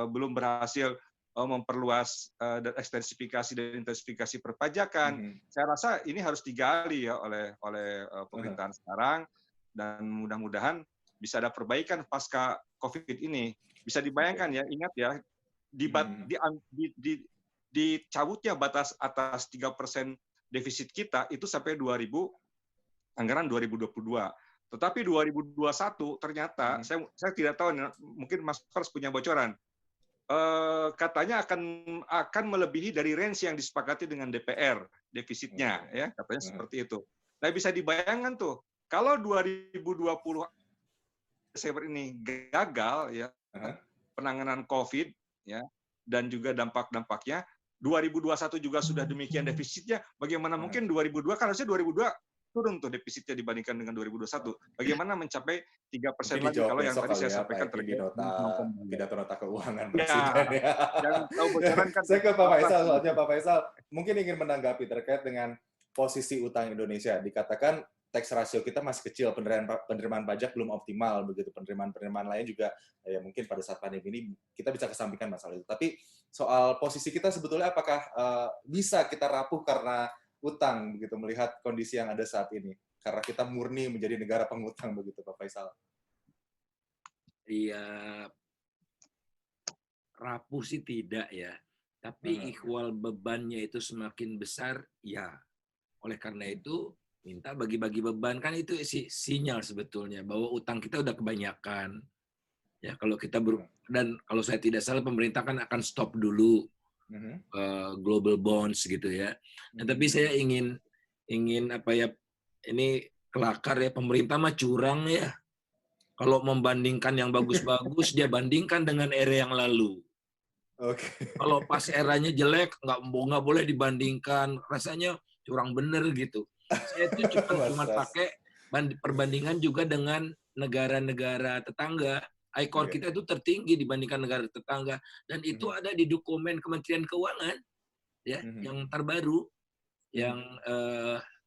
belum berhasil memperluas dan ekstensifikasi dan intensifikasi perpajakan. Saya rasa ini harus digali ya oleh pemerintahan sekarang, dan mudah-mudahan bisa ada perbaikan pasca COVID ini. Bisa dibayangkan ya, ingat ya, dicabutnya batas atas 3% defisit kita itu sampai anggaran 2022. Tetapi 2021 ternyata saya tidak tahu, mungkin Mas Pras punya bocoran. Katanya akan melebihi dari range yang disepakati dengan DPR defisitnya ya, katanya seperti itu. Nah, bisa dibayangkan tuh kalau 2020 Desember ini gagal ya penanganan COVID ya, dan juga dampak-dampaknya, 2021 juga sudah demikian defisitnya, bagaimana mungkin 2002, kan harusnya 2002 turun tuh defisitnya dibandingkan dengan 2021. Bagaimana mencapai 3% lagi kalau yang tadi saya sampaikan terkait pidato nota keuangan Presiden ya. Yang tahu bocoran kan. Saya ke Pak Faisal, soalnya Pak Faisal mungkin ingin menanggapi terkait dengan posisi utang Indonesia. Dikatakan tax ratio kita masih kecil, penerimaan pajak belum optimal, begitu penerimaan lain juga ya mungkin pada saat pandemi ini kita bisa kesampingkan masalah itu. Tapi soal posisi kita sebetulnya apakah bisa kita rapuh karena utang, begitu, melihat kondisi yang ada saat ini, karena kita murni menjadi negara pengutang, begitu Pak Faisal? Iya, rapuh sih tidak ya, tapi ikhwal bebannya itu semakin besar ya. Oleh karena itu minta bagi-bagi beban, kan itu sinyal sebetulnya bahwa utang kita udah kebanyakan. Ya, kalau kita dan kalau saya tidak salah pemerintah kan akan stop dulu global bonds gitu ya. Nah, tapi saya ingin apa ya, ini kelakar ya, pemerintah mah curang ya. Kalau membandingkan yang bagus-bagus, dia bandingkan dengan era yang lalu. Kalau pas eranya jelek, nggak boleh dibandingkan. Rasanya curang bener gitu. Saya itu cuma pakai perbandingan juga dengan negara-negara tetangga. ICOR kita itu tertinggi dibandingkan negara tetangga. Dan itu ada di dokumen Kementerian Keuangan ya, yang terbaru, yang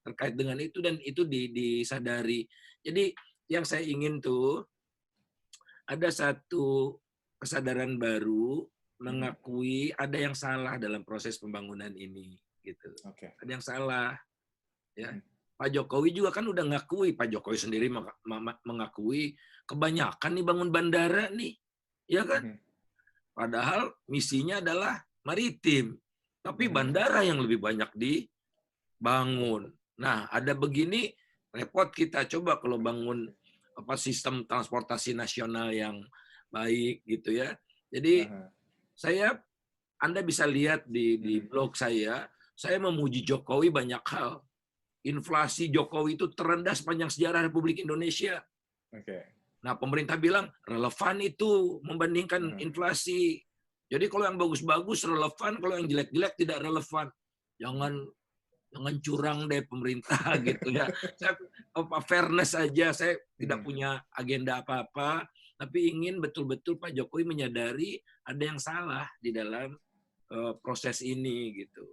terkait dengan itu, dan itu disadari. Jadi yang saya ingin tuh ada satu kesadaran baru, mengakui ada yang salah dalam proses pembangunan ini gitu. Ada yang salah ya. Pak Jokowi juga kan udah ngakui, Pak Jokowi sendiri mengakui kebanyakan nih bangun bandara nih, ya kan? Padahal misinya adalah maritim, tapi bandara yang lebih banyak dibangun. Nah, ada begini repot kita. Coba kalau bangun sistem transportasi nasional yang baik gitu ya. Jadi Anda bisa lihat di blog saya memuji Jokowi banyak hal. Inflasi Jokowi itu terendah sepanjang sejarah Republik Indonesia. Nah, pemerintah bilang relevan itu membandingkan inflasi. Jadi kalau yang bagus-bagus relevan, kalau yang jelek-jelek tidak relevan. Jangan curang deh pemerintah gitu ya. Saya fairness aja, saya tidak punya agenda apa-apa, tapi ingin betul-betul Pak Jokowi menyadari ada yang salah di dalam proses ini gitu.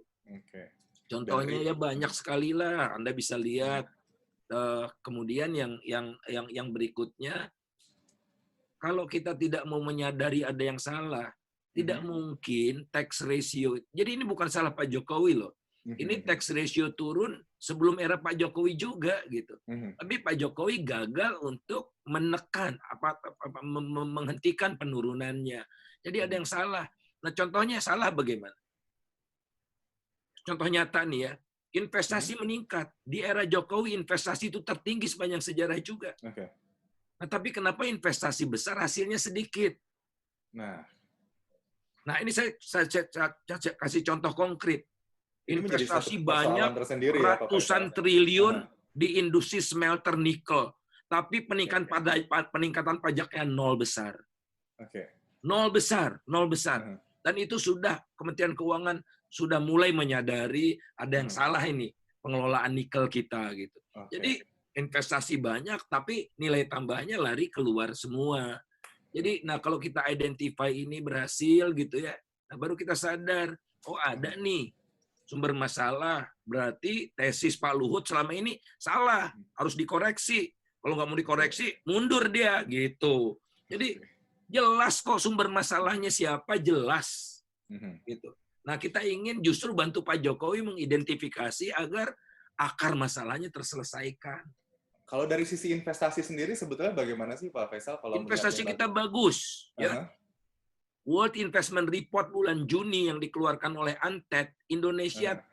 Contohnya ya banyak sekali lah, Anda bisa lihat. Kemudian yang berikutnya, kalau kita tidak mau menyadari ada yang salah, tidak mungkin tax ratio. Jadi ini bukan salah Pak Jokowi loh. Ini tax ratio turun sebelum era Pak Jokowi juga gitu. Tapi Pak Jokowi gagal untuk menekan menghentikan penurunannya. Jadi ada yang salah. Nah, contohnya salah bagaimana? Contoh nyata nih ya, investasi meningkat. Di era Jokowi investasi itu tertinggi sepanjang sejarah juga. Nah, tapi kenapa investasi besar hasilnya sedikit? Nah ini saya kasih contoh konkret. Investasi banyak ratusan triliun di industri smelter nikel, tapi peningkatan pajaknya nol besar. Nol besar. Dan itu sudah Kementerian Keuangan sudah mulai menyadari ada yang salah ini pengelolaan nikel kita gitu. Jadi investasi banyak tapi nilai tambahnya lari keluar semua. Jadi nah kalau kita identify ini berhasil gitu ya, nah baru kita sadar, oh ada nih sumber masalah, berarti tesis Pak Luhut selama ini salah, harus dikoreksi. Kalau nggak mau dikoreksi, mundur dia gitu. Jadi jelas kok sumber masalahnya siapa, jelas gitu. Nah, kita ingin justru bantu Pak Jokowi mengidentifikasi agar akar masalahnya terselesaikan. Kalau dari sisi investasi sendiri sebetulnya bagaimana sih Pak Faisal? Kalau investasi kita bagus, ya. World Investment Report bulan Juni yang dikeluarkan oleh ANTED, Indonesia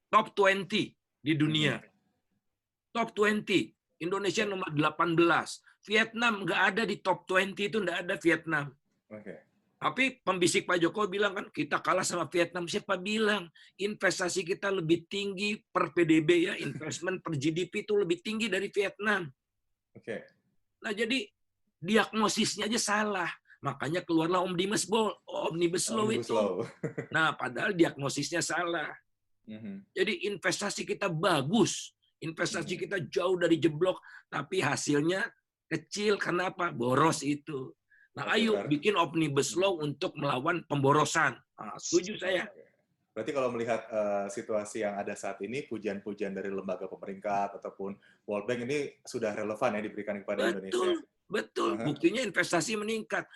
top 20 di dunia. Top 20. Indonesia nomor 18. Vietnam nggak ada di top 20 itu, nggak ada Vietnam. Tapi pembisik Pak Jokowi bilang kan kita kalah sama Vietnam. Siapa bilang investasi kita lebih tinggi per PDB ya, investment per GDP itu lebih tinggi dari Vietnam. Nah jadi diagnosisnya aja salah. Makanya keluarlah Omnibus Law itu. Nah padahal diagnosisnya salah. Jadi investasi kita bagus. Investasi kita jauh dari jeblok. Tapi hasilnya kecil. Kenapa? Boros itu. Nah, ayo bikin Omnibus Law untuk melawan pemborosan. Nah, setuju saya. Berarti kalau melihat situasi yang ada saat ini, pujian-pujian dari lembaga pemerintah ataupun World Bank ini sudah relevan ya diberikan kepada Indonesia. Betul. Buktinya investasi meningkat.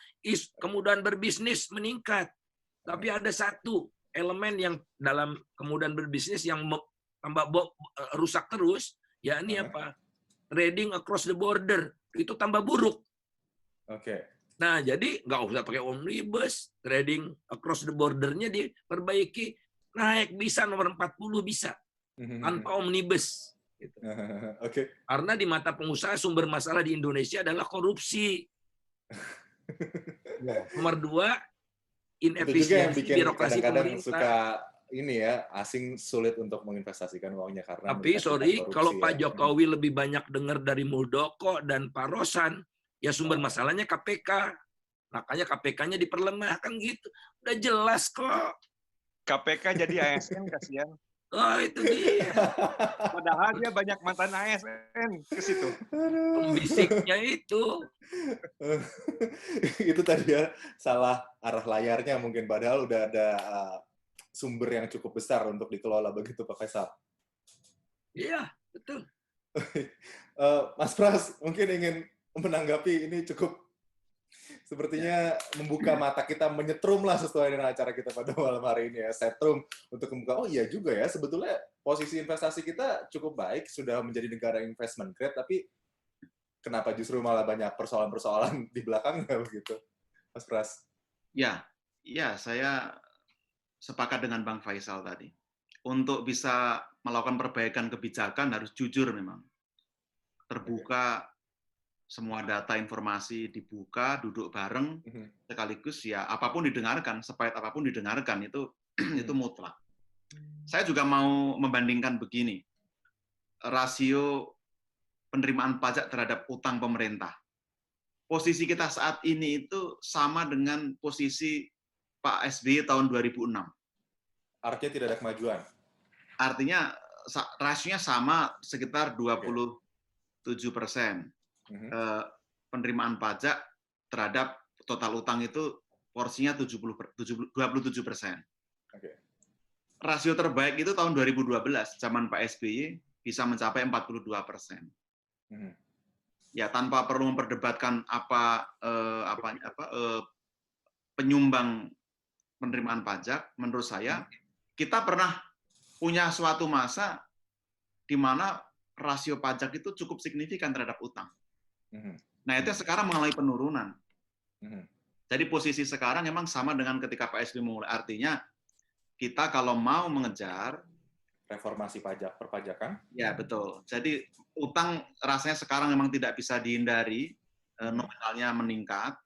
Kemudahan berbisnis meningkat. Tapi ada satu elemen yang dalam kemudahan berbisnis yang tambah rusak terus, yakni apa? Trading across the border. Itu tambah buruk. Nah, jadi nggak usah pakai omnibus, trading across the border-nya diperbaiki, naik bisa nomor 40 bisa, tanpa omnibus. Gitu. Karena di mata pengusaha sumber masalah di Indonesia adalah korupsi. Nomor 2, Itu juga yang inefisiensi bikin birokrasi kadang-kadang pemerintah. suka ini ya, asing sulit untuk menginvestasikan uangnya karena Tapi melihat tingkat sorry, kalau korupsi Pak ya. Jokowi lebih banyak dengar dari Muldoko dan Pak Rosan, ya sumber masalahnya KPK. Makanya KPK-nya diperlemah, kan gitu. Udah jelas kok. KPK jadi ASN kasihan. Oh, itu dia. Padahal dia banyak mantan ASN ke situ. Pembisiknya itu. Itu tadi ya salah arah layarnya mungkin, padahal udah ada sumber yang cukup besar untuk dikelola begitu Pak Faisal. Iya, betul. Mas Pras mungkin ingin menanggapi ini cukup sepertinya membuka mata kita, menyetrum lah sesuai dengan acara kita pada malam hari ini ya, setrum untuk membuka, oh iya juga ya, sebetulnya posisi investasi kita cukup baik, sudah menjadi negara investment grade, tapi kenapa justru malah banyak persoalan-persoalan di belakangnya begitu, Mas Pras? Ya, saya sepakat dengan Bang Faisal tadi. Untuk bisa melakukan perbaikan kebijakan harus jujur memang. Terbuka, semua data informasi dibuka, duduk bareng, sekaligus ya apapun didengarkan, sepahit apapun didengarkan, itu mutlak. Saya juga mau membandingkan begini, rasio penerimaan pajak terhadap utang pemerintah. Posisi kita saat ini itu sama dengan posisi Pak SBY tahun 2006. Artinya tidak ada kemajuan? Artinya rasionya sama sekitar 27%. Penerimaan pajak terhadap total utang itu porsinya 27%. Rasio terbaik itu tahun 2012, zaman Pak SBY bisa mencapai 42%. Ya, tanpa perlu memperdebatkan penyumbang penerimaan pajak, menurut saya kita pernah punya suatu masa di mana rasio pajak itu cukup signifikan terhadap utang. Nah, itu sekarang mengalami penurunan. Jadi posisi sekarang memang sama dengan ketika Pak SBY memulai. Artinya kita kalau mau mengejar reformasi pajak perpajakan, ya betul. Jadi utang rasanya sekarang memang tidak bisa dihindari, nominalnya meningkat,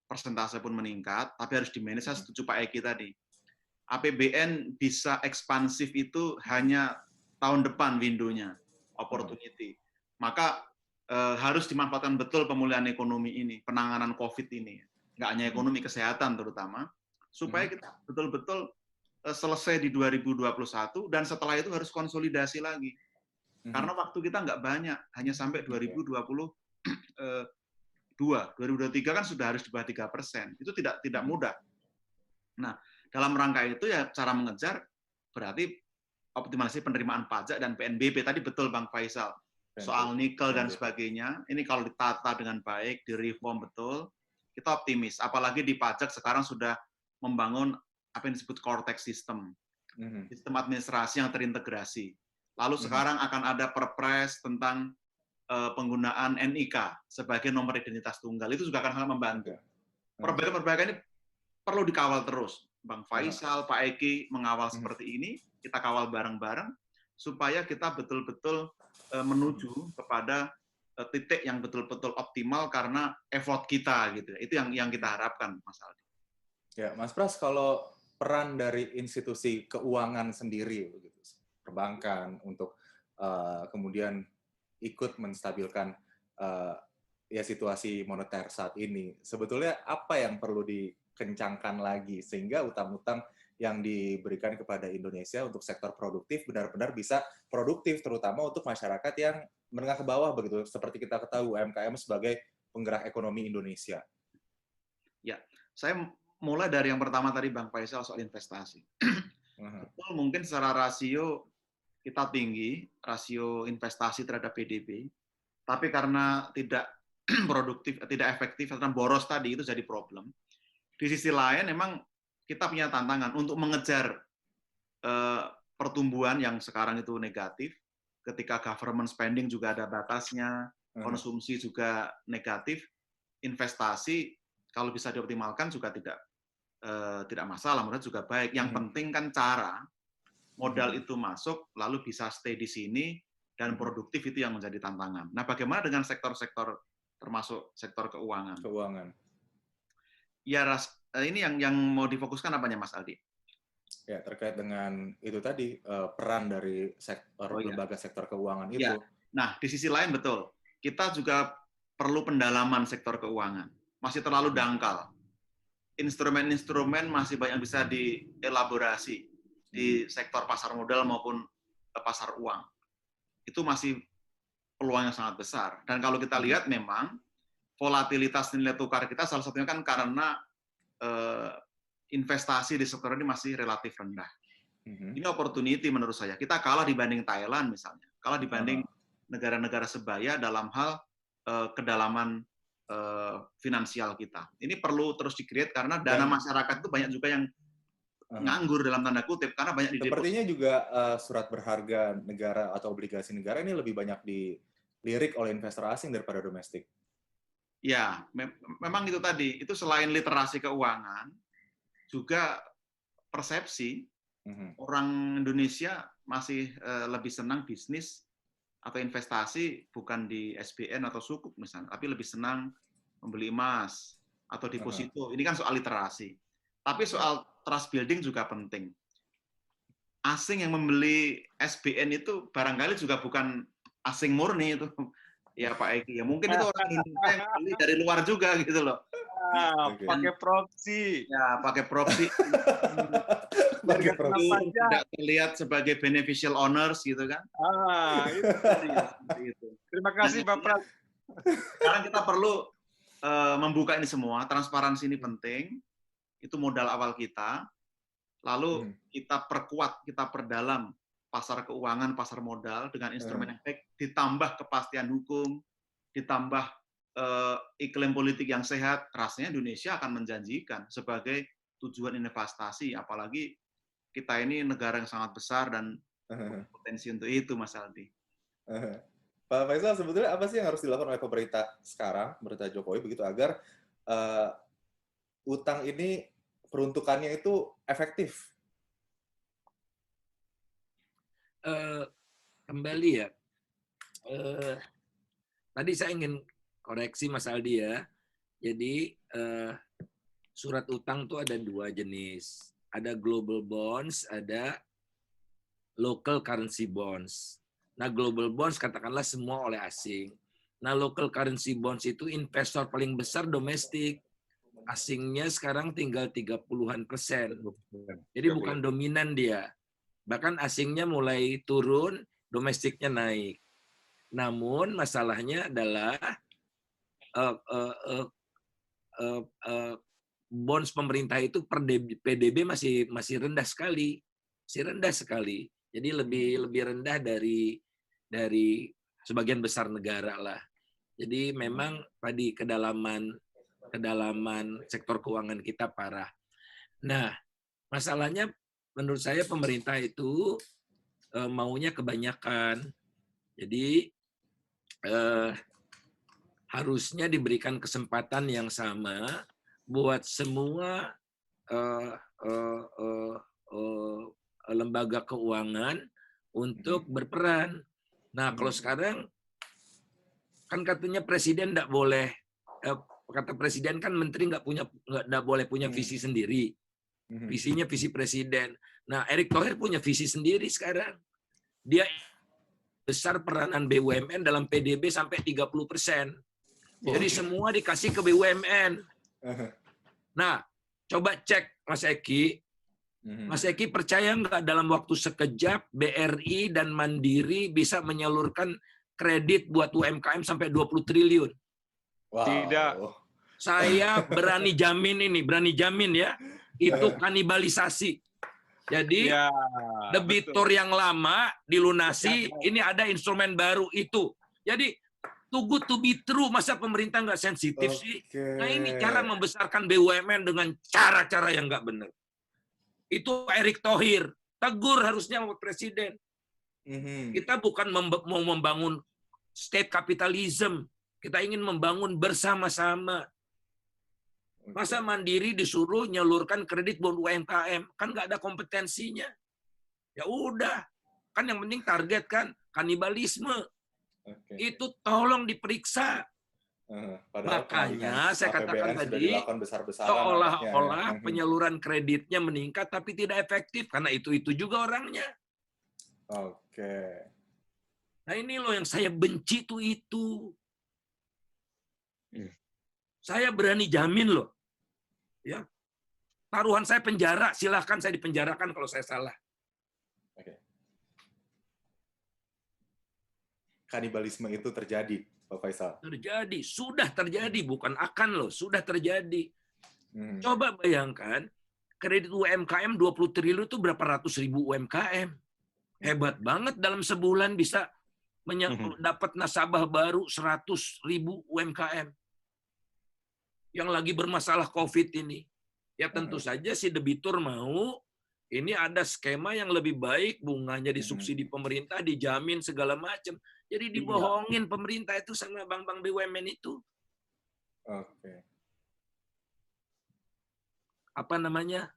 persentase pun meningkat, tapi harus di-manage. Saya setuju Pak Eki tadi. APBN bisa ekspansif itu hanya tahun depan window-nya, opportunity. Maka harus dimanfaatkan betul pemulihan ekonomi ini, penanganan COVID ini. Nggak hanya ekonomi, kesehatan terutama, supaya kita betul-betul selesai di 2021, dan setelah itu harus konsolidasi lagi. Karena waktu kita nggak banyak, hanya sampai 2022. 2023 kan sudah harus di bawah 3%. Itu tidak mudah. Nah, dalam rangka itu ya cara mengejar berarti optimalisasi penerimaan pajak dan PNBP. Tadi betul Bang Faisal, soal nikel dan sebagainya, ini kalau ditata dengan baik, direform betul, kita optimis. Apalagi di pajak sekarang sudah membangun apa yang disebut core tax system, sistem administrasi yang terintegrasi. Lalu sekarang akan ada perpres tentang penggunaan NIK sebagai nomor identitas tunggal. Itu juga akan sangat membantu. Perbaikan-perbaikan ini perlu dikawal terus. Bang Faisal, Pak Eki mengawal seperti ini, kita kawal bareng-bareng, supaya kita betul-betul menuju kepada titik yang betul-betul optimal karena effort kita gitu. Itu yang kita harapkan, Mas Aldi. Ya, Mas Pras, kalau peran dari institusi keuangan sendiri, begitu, perbankan untuk kemudian ikut menstabilkan ya situasi moneter saat ini, sebetulnya apa yang perlu dikencangkan lagi sehingga utang-utang yang diberikan kepada Indonesia untuk sektor produktif benar-benar bisa produktif, terutama untuk masyarakat yang menengah ke bawah begitu, seperti kita ketahui UMKM sebagai penggerak ekonomi Indonesia. Ya, saya mulai dari yang pertama tadi Bang Faisal soal investasi. Betul, mungkin secara rasio kita tinggi, rasio investasi terhadap PDB, tapi karena tidak produktif, tidak efektif, karena boros tadi itu jadi problem. Di sisi lain, memang kita punya tantangan untuk mengejar pertumbuhan yang sekarang itu negatif, ketika government spending juga ada batasnya, konsumsi juga negatif, investasi kalau bisa dioptimalkan juga tidak masalah, menurut juga baik. Yang penting kan cara modal itu masuk, lalu bisa stay di sini, dan produktif itu yang menjadi tantangan. Nah, bagaimana dengan sektor-sektor termasuk sektor keuangan? Ya, ini yang mau difokuskan apanya, Mas Aldi? Ya, terkait dengan itu tadi, peran dari lembaga sektor keuangan itu. Ya. Nah, di sisi lain betul. Kita juga perlu pendalaman sektor keuangan. Masih terlalu dangkal. Instrumen-instrumen masih banyak bisa dielaborasi di sektor pasar modal maupun pasar uang. Itu masih peluang yang sangat besar. Dan kalau kita lihat memang volatilitas nilai tukar kita salah satunya kan karena investasi di sektor ini masih relatif rendah. Ini opportunity menurut saya. Kita kalah dibanding Thailand misalnya, kalah dibanding negara-negara sebaya dalam hal kedalaman finansial kita. Ini perlu terus di-create karena dana masyarakat itu banyak juga yang nganggur dalam tanda kutip karena banyak di Sepertinya juga surat berharga negara atau obligasi negara ini lebih banyak dilirik oleh investor asing daripada domestik. Ya, memang itu tadi. Itu selain literasi keuangan, juga persepsi orang Indonesia masih lebih senang bisnis atau investasi bukan di SBN atau sukuk misalnya, tapi lebih senang membeli emas atau deposito. Ini kan soal literasi. Tapi soal trust building juga penting. Asing yang membeli SBN itu barangkali juga bukan asing murni itu. Ya Pak Eki, ya mungkin itu orang Indonesia yang beli dari luar juga gitu loh. Pakai proxy. Ya, pakai proxy. Tidak terlihat sebagai beneficial owners gitu kan. Itu. Terima kasih Pak Pras. Sekarang kita perlu membuka ini semua, transparansi ini penting. Itu modal awal kita. Lalu kita perkuat, kita perdalam pasar keuangan, pasar modal dengan instrumen yang baik, ditambah kepastian hukum, ditambah iklim politik yang sehat, rasanya Indonesia akan menjanjikan sebagai tujuan investasi, apalagi kita ini negara yang sangat besar dan potensi untuk itu, Mas Aldi. Pak Faisal, sebetulnya apa sih yang harus dilakukan oleh pemerintah sekarang, pemerintah Jokowi begitu agar utang ini peruntukannya itu efektif? Kembali ya, tadi saya ingin koreksi Mas Aldi ya. Jadi surat utang tuh ada dua jenis. Ada global bonds, ada local currency bonds. Nah, global bonds katakanlah semua oleh asing. Nah, local currency bonds itu investor paling besar domestik. Asingnya sekarang tinggal 30-an%. Jadi bukan dominan dia. Bahkan asingnya mulai turun, domestiknya naik. Namun masalahnya adalah bonds pemerintah itu per PDB masih rendah sekali, Jadi lebih rendah dari sebagian besar negara lah. Jadi memang tadi kedalaman sektor keuangan kita parah. Nah, masalahnya menurut saya pemerintah itu maunya kebanyakan. Jadi harusnya diberikan kesempatan yang sama buat semua lembaga keuangan untuk berperan. Nah, kalau sekarang kan katanya presiden tidak boleh, kata presiden kan menteri nggak boleh punya visi sendiri. Visinya visi presiden. Nah, Erick Thohir punya visi sendiri sekarang. Dia besar peranan BUMN dalam PDB sampai 30%. Jadi semua dikasih ke BUMN. Nah, coba cek Mas Eki. Mas Eki percaya nggak dalam waktu sekejap BRI dan Mandiri bisa menyalurkan kredit buat UMKM sampai 20 triliun? Wow. Tidak. Saya berani jamin ya. Itu kanibalisasi. Jadi debitur yang lama dilunasi, ini ada instrumen baru itu. Jadi too good to be true, masa pemerintah nggak sensitif sih? Nah ini cara membesarkan BUMN dengan cara-cara yang nggak benar. Itu Erick Thohir, tegur harusnya presiden. Kita bukan mau membangun state capitalism, kita ingin membangun bersama-sama. Masa Mandiri disuruh nyalurkan kredit buat UMKM, kan nggak ada kompetensinya. Ya udah, kan yang penting target kan kanibalisme. Itu tolong diperiksa. Padahal pengalihan Makanya saya katakan APBN sudah tadi, dilakukan besar-besaran nampaknya ya. seolah-olah penyaluran kreditnya meningkat tapi tidak efektif karena itu juga orangnya. Oke. Nah ini loh yang saya benci tuh itu. Saya berani jamin loh, ya taruhan saya penjara, silahkan saya dipenjarakan kalau saya salah. Oke. Kanibalisme itu terjadi, Pak Faisal. Terjadi, sudah terjadi, bukan akan loh, sudah terjadi. Coba bayangkan, kredit UMKM 20 triliun itu berapa ratus ribu UMKM. Hebat banget dalam sebulan bisa dapat nasabah baru 100 ribu UMKM. Yang lagi bermasalah COVID ini. Ya tentu saja si debitur mau, ini ada skema yang lebih baik, bunganya disubsidi pemerintah, dijamin segala macam. Jadi dibohongin pemerintah itu sama bank-bank BUMN itu. Oke. Apa namanya?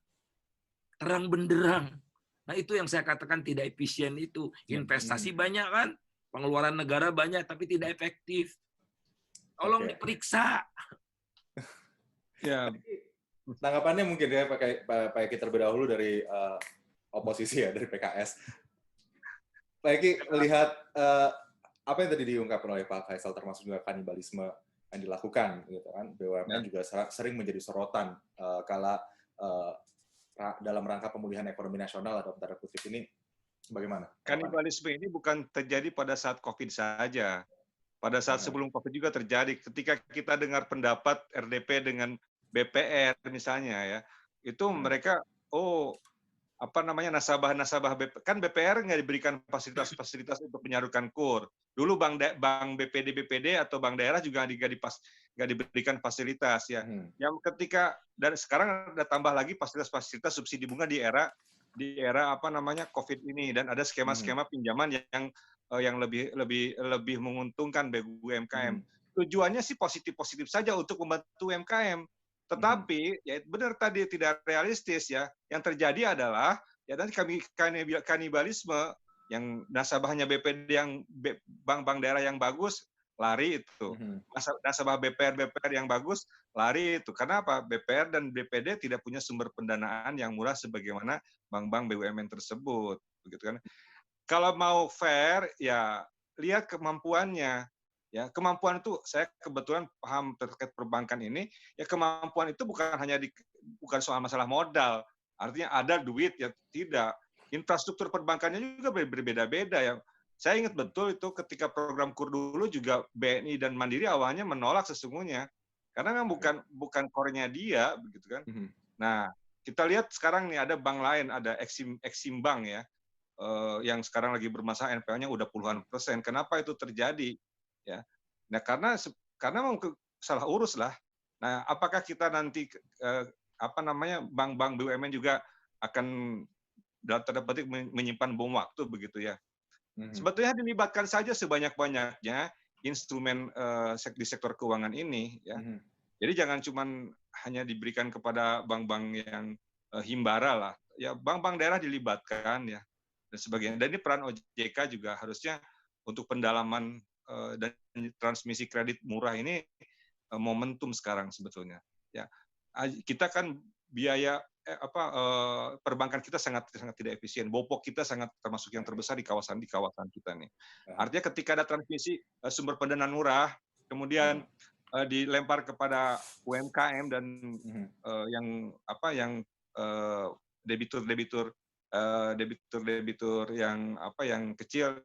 Terang benderang. Nah itu yang saya katakan tidak efisien itu. Investasi banyak kan, pengeluaran negara banyak tapi tidak efektif. Tolong diperiksa. Ya. Tanggapannya mungkin ya Pak Eki terlebih dahulu dari oposisi ya, dari PKS. Pak Eki melihat apa yang tadi diungkapkan oleh Pak Faisal termasuk juga kanibalisme yang dilakukan gitu kan. BUMN juga sering menjadi sorotan kala dalam rangka pemulihan ekonomi nasional atau tanda kutip ini bagaimana? Kanibalisme ini bukan terjadi pada saat COVID saja. Pada saat sebelum COVID juga terjadi. Ketika kita dengar pendapat RDP dengan BPR misalnya ya, itu mereka nasabah kan BPR nggak diberikan fasilitas untuk menyalurkan KUR. Dulu bank BPD atau bank daerah juga nggak diberikan fasilitas ya. Yang ketika dan sekarang ada tambah lagi fasilitas subsidi bunga di era COVID ini, dan ada skema-skema pinjaman yang lebih menguntungkan bagi UMKM. Tujuannya sih positif saja untuk membantu UMKM. Tetapi ya benar tadi tidak realistis ya. Yang terjadi adalah ya tadi kanibalisme yang nasabahnya BPD yang bank daerah yang bagus lari itu. Nasabah BPR yang bagus lari itu. Karena apa? BPR dan BPD tidak punya sumber pendanaan yang murah sebagaimana bank-bank BUMN tersebut, begitu kan. Kalau mau fair ya lihat kemampuannya. Ya, kemampuan itu saya kebetulan paham terkait perbankan ini, ya kemampuan itu bukan soal masalah modal. Artinya ada duit ya tidak. Infrastruktur perbankannya juga berbeda-beda ya. Saya ingat betul itu ketika program KUR dulu juga BNI dan Mandiri awalnya menolak sesungguhnya. Karena memang bukan core-nya dia begitu kan. Nah, kita lihat sekarang nih ada bank lain, ada Exim Bank ya. Yang sekarang lagi bermasalah NPL-nya udah puluhan %. Kenapa itu terjadi? Ya, nah karena salah urus lah. Nah, apakah kita nanti bank-bank BUMN juga akan dalam tanda petik menyimpan bom waktu begitu ya? Sebetulnya dilibatkan saja sebanyak-banyaknya instrumen di sektor keuangan ini ya. Jadi jangan cuma hanya diberikan kepada bank-bank yang himbara lah. Ya bank-bank daerah dilibatkan ya dan sebagainya. Dan ini peran OJK juga harusnya untuk pendalaman dan transmisi kredit murah ini momentum sekarang sebetulnya. Ya, kita kan biaya perbankan kita sangat tidak efisien. Bopok kita sangat termasuk yang terbesar di kawasan kita nih. Artinya ketika ada transmisi sumber pendanaan murah, kemudian dilempar kepada UMKM dan yang debitur yang kecil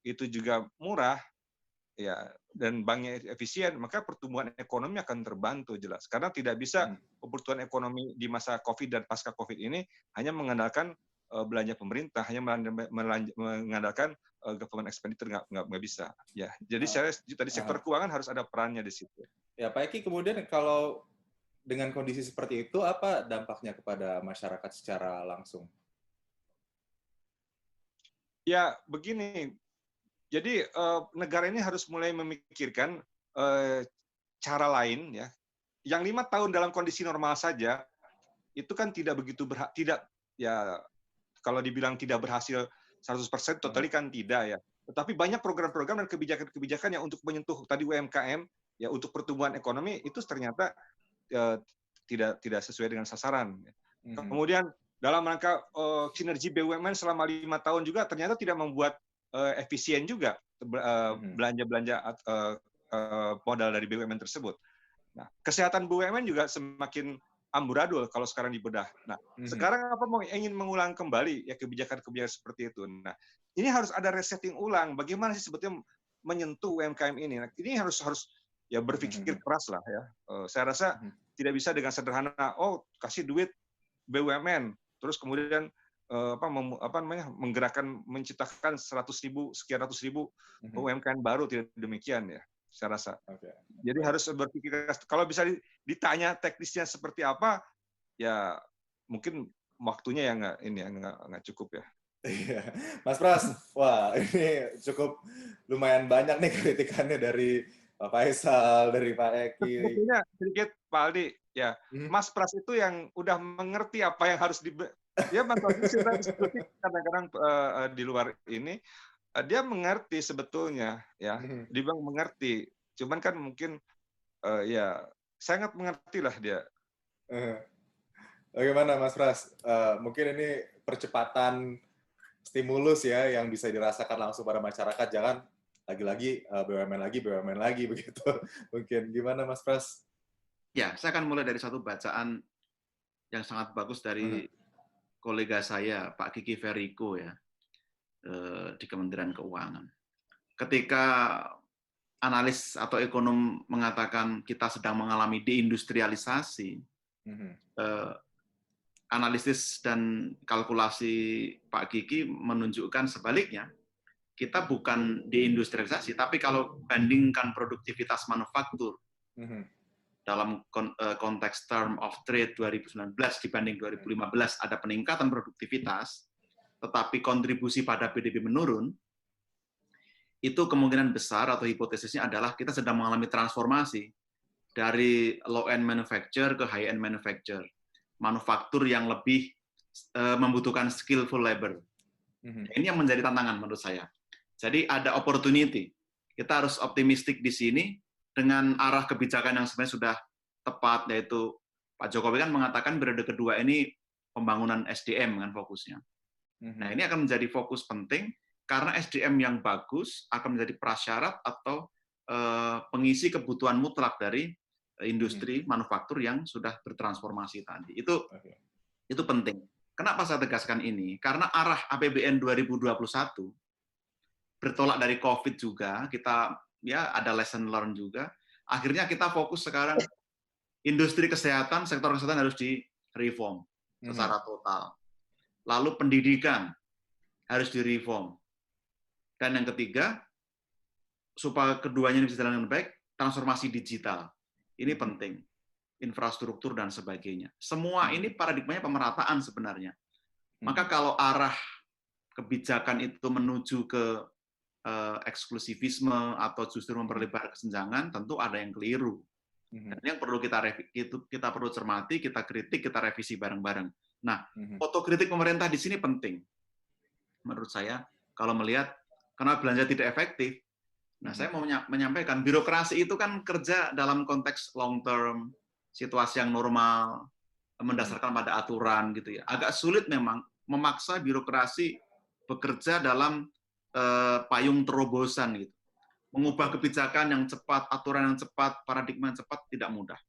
itu juga murah. Ya, dan banknya efisien, maka pertumbuhan ekonomi akan terbantu jelas. Karena tidak bisa pertumbuhan ekonomi di masa COVID dan pasca COVID ini hanya mengandalkan belanja pemerintah, hanya mengandalkan government expenditure, nggak bisa. Ya, jadi saya tadi sektor keuangan harus ada perannya di situ. Ya, Pak Eki, kemudian kalau dengan kondisi seperti itu, apa dampaknya kepada masyarakat secara langsung? Ya, begini. Jadi negara ini harus mulai memikirkan cara lain ya. Yang 5 tahun dalam kondisi normal saja itu kan tidak begitu kalau dibilang tidak berhasil 100% totally kan tidak ya. Tetapi banyak program-program dan kebijakan-kebijakan yang untuk menyentuh tadi UMKM ya untuk pertumbuhan ekonomi itu ternyata tidak sesuai dengan sasaran. Kemudian dalam rangka sinergi BUMN selama 5 tahun juga ternyata tidak membuat efisien juga belanja modal dari BUMN tersebut. Nah, kesehatan BUMN juga semakin amburadul kalau sekarang dibedah. Nah, sekarang ingin mengulang kembali ya kebijakan-kebijakan seperti itu. Nah, ini harus ada resetting ulang. Bagaimana sih sebetulnya menyentuh UMKM ini? Nah, ini harus ya berpikir keras lah ya. Saya rasa tidak bisa dengan sederhana, kasih duit BUMN, terus kemudian menggerakkan, menciptakan 100.000, sekian ratus ribu UMKM baru, tidak demikian ya. Saya rasa. Jadi harus berpikir, kalau bisa ditanya teknisnya seperti apa, ya mungkin waktunya yang nggak cukup ya. Iya, Mas Pras, wah ini cukup lumayan banyak nih kritikannya dari Pak Faisal, dari Pak Eki. Sebetulnya sedikit Pak Aldi, ya Mas Pras itu yang udah mengerti apa yang harus ya Mas Pras kadang-kadang di luar ini dia mengerti sebetulnya ya, dibilang mengerti, cuman kan mungkin ya sangat mengerti lah dia. Bagaimana Mas Pras? Mungkin ini percepatan stimulus ya yang bisa dirasakan langsung pada masyarakat, jangan lagi-lagi BUMN lagi begitu. Mungkin gimana Mas Pras? Ya, saya akan mulai dari satu bacaan yang sangat bagus dari kolega saya Pak Kiki Veriko ya di Kementerian Keuangan. Ketika analis atau ekonom mengatakan kita sedang mengalami deindustrialisasi, analisis dan kalkulasi Pak Kiki menunjukkan sebaliknya. Kita bukan deindustrialisasi, tapi kalau bandingkan produktivitas manufaktur dalam konteks term of trade 2019 dibanding 2015 ada peningkatan produktivitas, tetapi kontribusi pada PDB menurun, itu kemungkinan besar atau hipotesisnya adalah kita sedang mengalami transformasi dari low-end manufacture ke high-end manufacture. Manufaktur yang lebih membutuhkan skillful labor. Ini yang menjadi tantangan menurut saya. Jadi ada opportunity. Kita harus optimistik di sini dengan arah kebijakan yang sebenarnya sudah tepat, yaitu Pak Jokowi kan mengatakan periode kedua ini pembangunan SDM kan fokusnya. Nah ini akan menjadi fokus penting karena SDM yang bagus akan menjadi prasyarat atau pengisi kebutuhan mutlak dari industri manufaktur yang sudah bertransformasi tadi. Itu penting. Kenapa saya tegaskan ini? Karena arah APBN 2021 bertolak dari COVID juga, kita ya ada lesson learn juga. Akhirnya kita fokus sekarang industri kesehatan, sektor kesehatan harus di-reform secara total. Lalu pendidikan harus di-reform. Dan yang ketiga, supaya keduanya bisa jalan dengan baik, transformasi digital. Ini penting. Infrastruktur dan sebagainya. Semua ini paradigmanya pemerataan sebenarnya. Maka kalau arah kebijakan itu menuju ke eksklusivisme atau justru memperlebar kesenjangan, tentu ada yang keliru. Dan yang perlu kita perlu cermati, kita kritik, kita revisi bareng-bareng. Nah, otokritik pemerintah di sini penting. Menurut saya, kalau melihat kenapa belanja tidak efektif, nah saya mau menyampaikan, birokrasi itu kan kerja dalam konteks long term, situasi yang normal, mendasarkan pada aturan gitu ya. Agak sulit memang memaksa birokrasi bekerja dalam payung terobosan gitu. Mengubah kebijakan yang cepat, aturan yang cepat, paradigma yang cepat tidak mudah.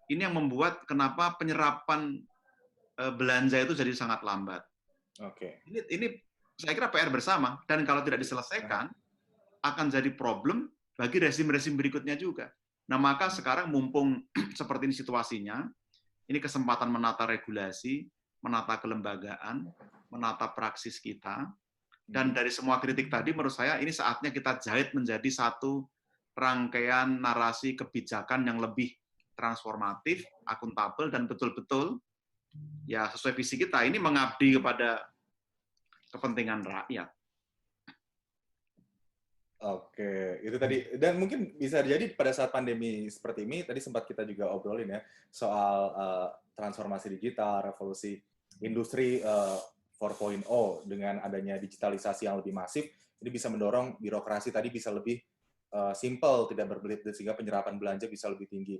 Ini yang membuat kenapa penyerapan belanja itu jadi sangat lambat. Ini saya kira PR bersama, dan kalau tidak diselesaikan akan jadi problem bagi rezim-rezim berikutnya juga. Nah, maka sekarang mumpung seperti ini situasinya, ini kesempatan menata regulasi, menata kelembagaan, menata praksis kita, dan dari semua kritik tadi, menurut saya ini saatnya kita jahit menjadi satu rangkaian narasi kebijakan yang lebih transformatif, akuntabel, dan betul-betul ya sesuai visi kita, ini mengabdi kepada kepentingan rakyat. Oke, itu tadi. Dan mungkin bisa jadi pada saat pandemi seperti ini, tadi sempat kita juga obrolin ya, soal transformasi digital, revolusi industri 4.0 dengan adanya digitalisasi yang lebih masif, ini bisa mendorong birokrasi tadi bisa lebih simple, tidak berbelit-belit sehingga penyerapan belanja bisa lebih tinggi,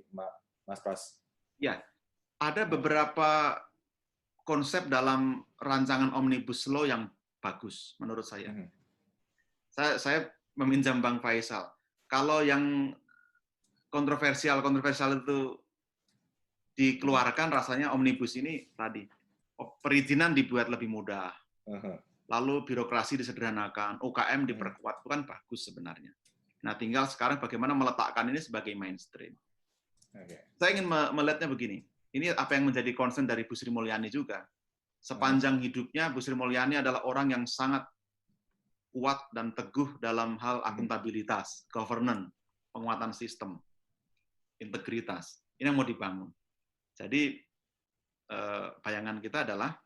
Mas Pras. Ya, ada beberapa konsep dalam rancangan Omnibus Law yang bagus menurut saya. Saya meminjam Bang Faisal. Kalau yang kontroversial itu dikeluarkan, rasanya Omnibus ini tadi perizinan dibuat lebih mudah, lalu birokrasi disederhanakan, UKM diperkuat, itu kan bagus sebenarnya. Nah, tinggal sekarang bagaimana meletakkan ini sebagai mainstream. Saya ingin melihatnya begini, ini apa yang menjadi concern dari Bu Sri Mulyani juga. Sepanjang hidupnya, Bu Sri Mulyani adalah orang yang sangat kuat dan teguh dalam hal akuntabilitas, governance, penguatan sistem, integritas. Ini yang mau dibangun. Jadi, bayangan kita adalah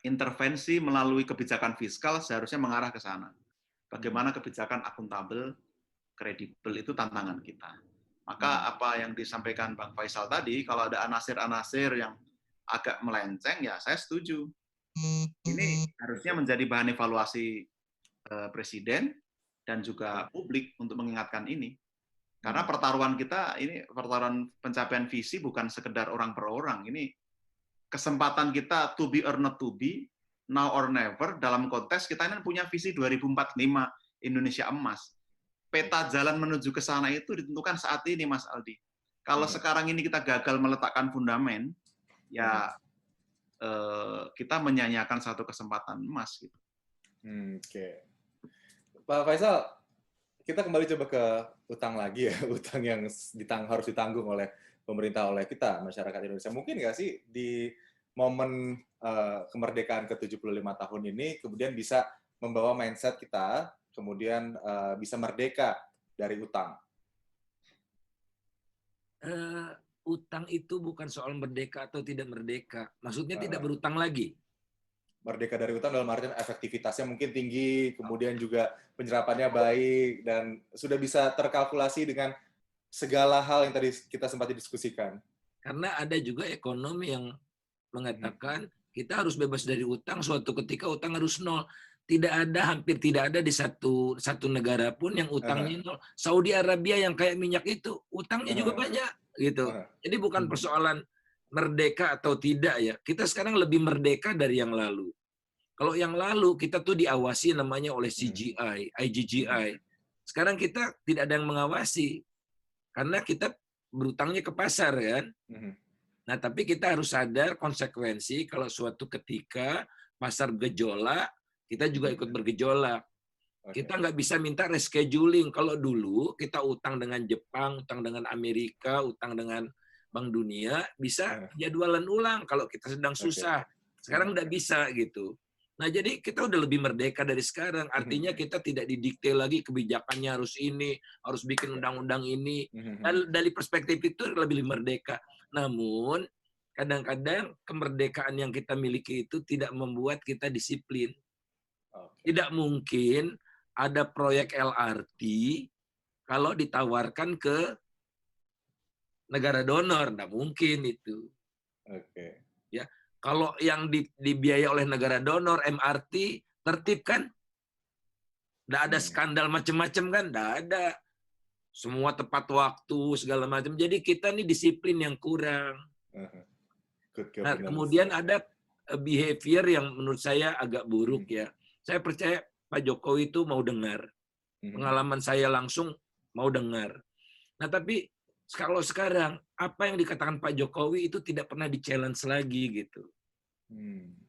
intervensi melalui kebijakan fiskal seharusnya mengarah ke sana. Bagaimana kebijakan akuntabel, kredibel, itu tantangan kita. Maka apa yang disampaikan Bang Faisal tadi, kalau ada anasir-anasir yang agak melenceng, ya saya setuju. Ini harusnya menjadi bahan evaluasi Presiden dan juga publik untuk mengingatkan ini. Karena pertaruhan kita, ini pertaruhan pencapaian visi bukan sekedar orang per orang. Ini kesempatan kita to be or not to be, now or never, dalam konteks kita ini punya visi 2045 Indonesia emas. Peta jalan menuju ke sana itu ditentukan saat ini, Mas Aldi. Kalau sekarang ini kita gagal meletakkan fundamen, ya kita menyanyiakan satu kesempatan emas. Gitu. Oke. Pak Faisal, kita kembali coba ke utang lagi ya, utang yang harus ditanggung oleh pemerintah, oleh kita, masyarakat Indonesia. Mungkin nggak sih di momen kemerdekaan ke-75 tahun ini kemudian bisa membawa mindset kita, kemudian bisa merdeka dari utang? Utang itu bukan soal merdeka atau tidak merdeka. Maksudnya tidak berutang lagi. Merdeka dari utang dalam artian efektivitasnya mungkin tinggi, kemudian juga penyerapannya baik, dan sudah bisa terkalkulasi dengan segala hal yang tadi kita sempat didiskusikan. Karena ada juga ekonomi yang mengatakan kita harus bebas dari utang, suatu ketika utang harus nol. Hampir tidak ada di satu negara pun yang utangnya nol. Saudi Arabia yang kayak minyak itu, utangnya juga banyak. Gitu. Jadi bukan persoalan merdeka atau tidak ya. Kita sekarang lebih merdeka dari yang lalu. Kalau yang lalu kita tuh diawasi namanya oleh CGI, IGGI. Sekarang kita tidak ada yang mengawasi karena kita berutangnya ke pasar kan. Nah, tapi kita harus sadar konsekuensi kalau suatu ketika pasar gejolak, kita juga ikut bergejolak. Kita nggak bisa minta rescheduling. Kalau dulu kita utang dengan Jepang, utang dengan Amerika, utang dengan Bank Dunia, bisa jadwalan ulang kalau kita sedang susah. Sekarang nggak bisa gitu. Nah, jadi kita udah lebih merdeka dari sekarang. Artinya kita tidak didikte lagi kebijakannya harus ini, harus bikin undang-undang ini. Dari perspektif itu lebih merdeka. Namun, kadang-kadang kemerdekaan yang kita miliki itu tidak membuat kita disiplin. Tidak mungkin ada proyek LRT kalau ditawarkan ke negara donor. Nggak mungkin itu. Ya. Kalau yang dibiayai oleh negara donor, MRT, tertib kan? Nggak ada skandal macam-macam kan? Nggak ada. Semua tepat waktu, segala macam. Jadi kita ini disiplin yang kurang. Nah, kemudian ada behavior yang menurut saya agak buruk ya. Saya percaya Pak Jokowi itu mau dengar. Pengalaman saya langsung mau dengar. Nah, tapi kalau sekarang, apa yang dikatakan Pak Jokowi itu tidak pernah di-challenge lagi gitu.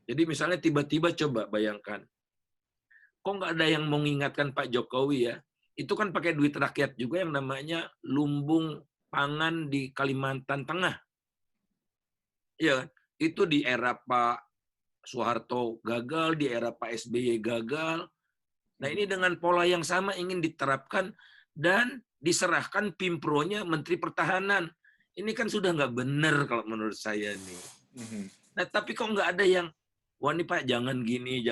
Jadi misalnya tiba-tiba coba bayangkan, kok nggak ada yang mau mengingatkan Pak Jokowi ya? Itu kan pakai duit rakyat juga yang namanya lumbung pangan di Kalimantan Tengah. Ya, itu di era Pak Soeharto gagal, di era Pak SBY gagal. Nah, ini dengan pola yang sama ingin diterapkan dan diserahkan Pimpronya Menteri Pertahanan. Ini kan sudah nggak benar kalau menurut saya nih. Nah, tapi kok nggak ada yang, wah nih Pak, jangan gini,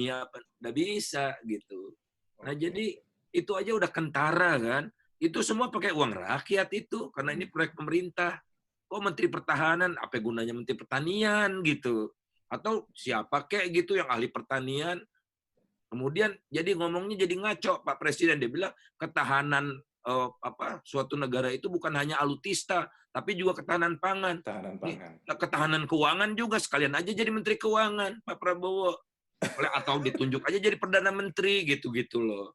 apa. Nggak bisa, gitu. Nah, jadi itu aja udah kentara kan. Itu semua pakai uang rakyat itu, karena ini proyek pemerintah. Kok Menteri Pertahanan, apa gunanya Menteri Pertanian, gitu. Atau siapa kayak gitu yang ahli pertanian. Kemudian jadi ngomongnya jadi ngaco Pak Presiden, dia bilang ketahanan suatu negara itu bukan hanya alutista tapi juga ketahanan pangan. Tahanan pangan. Ketahanan keuangan juga, sekalian aja jadi Menteri Keuangan Pak Prabowo. Atau ditunjuk aja jadi Perdana Menteri gitu-gitu loh.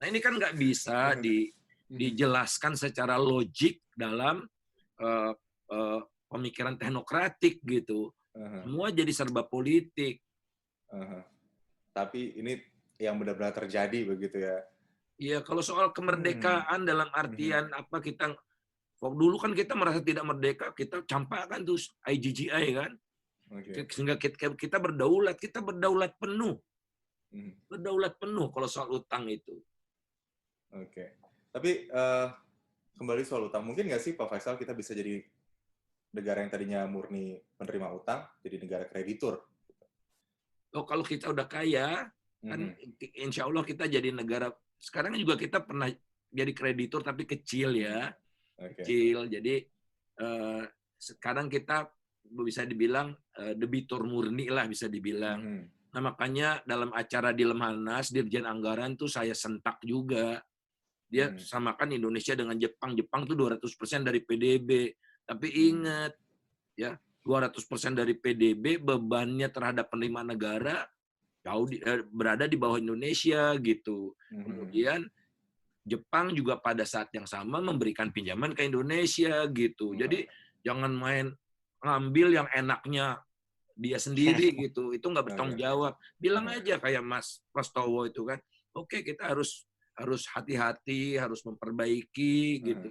Nah ini kan nggak bisa dijelaskan secara logik dalam pemikiran teknokratik gitu. Semua jadi serba politik. Tapi ini yang benar-benar terjadi begitu ya. Iya, kalau soal kemerdekaan dalam artian apa, kita dulu kan kita merasa tidak merdeka, kita campakkan tuh IGGI kan. Sehingga kita berdaulat penuh. Berdaulat penuh kalau soal utang itu. Oke. Tapi kembali soal utang, mungkin nggak sih Pak Faisal kita bisa jadi negara yang tadinya murni penerima utang, jadi negara kreditur? Oh, kalau kita udah kaya, kan insya Allah kita jadi negara. Sekarang juga kita pernah jadi kreditur tapi kecil ya. Kecil. Jadi sekarang kita bisa dibilang debitur murni lah bisa dibilang. Nah makanya dalam acara di Lemhanas, Dirjen Anggaran tuh saya sentak juga. Dia samakan Indonesia dengan Jepang. Jepang tuh 200% dari PDB. Tapi ingat, ya 200% dari PDB bebannya terhadap penerimaan negara jauh berada di bawah Indonesia gitu. Kemudian Jepang juga pada saat yang sama memberikan pinjaman ke Indonesia gitu. Jadi jangan main ngambil yang enaknya dia sendiri gitu. Itu nggak bertanggung jawab. Bilang aja kayak Mas Prastowo itu kan. Oke, kita harus hati-hati, harus memperbaiki gitu.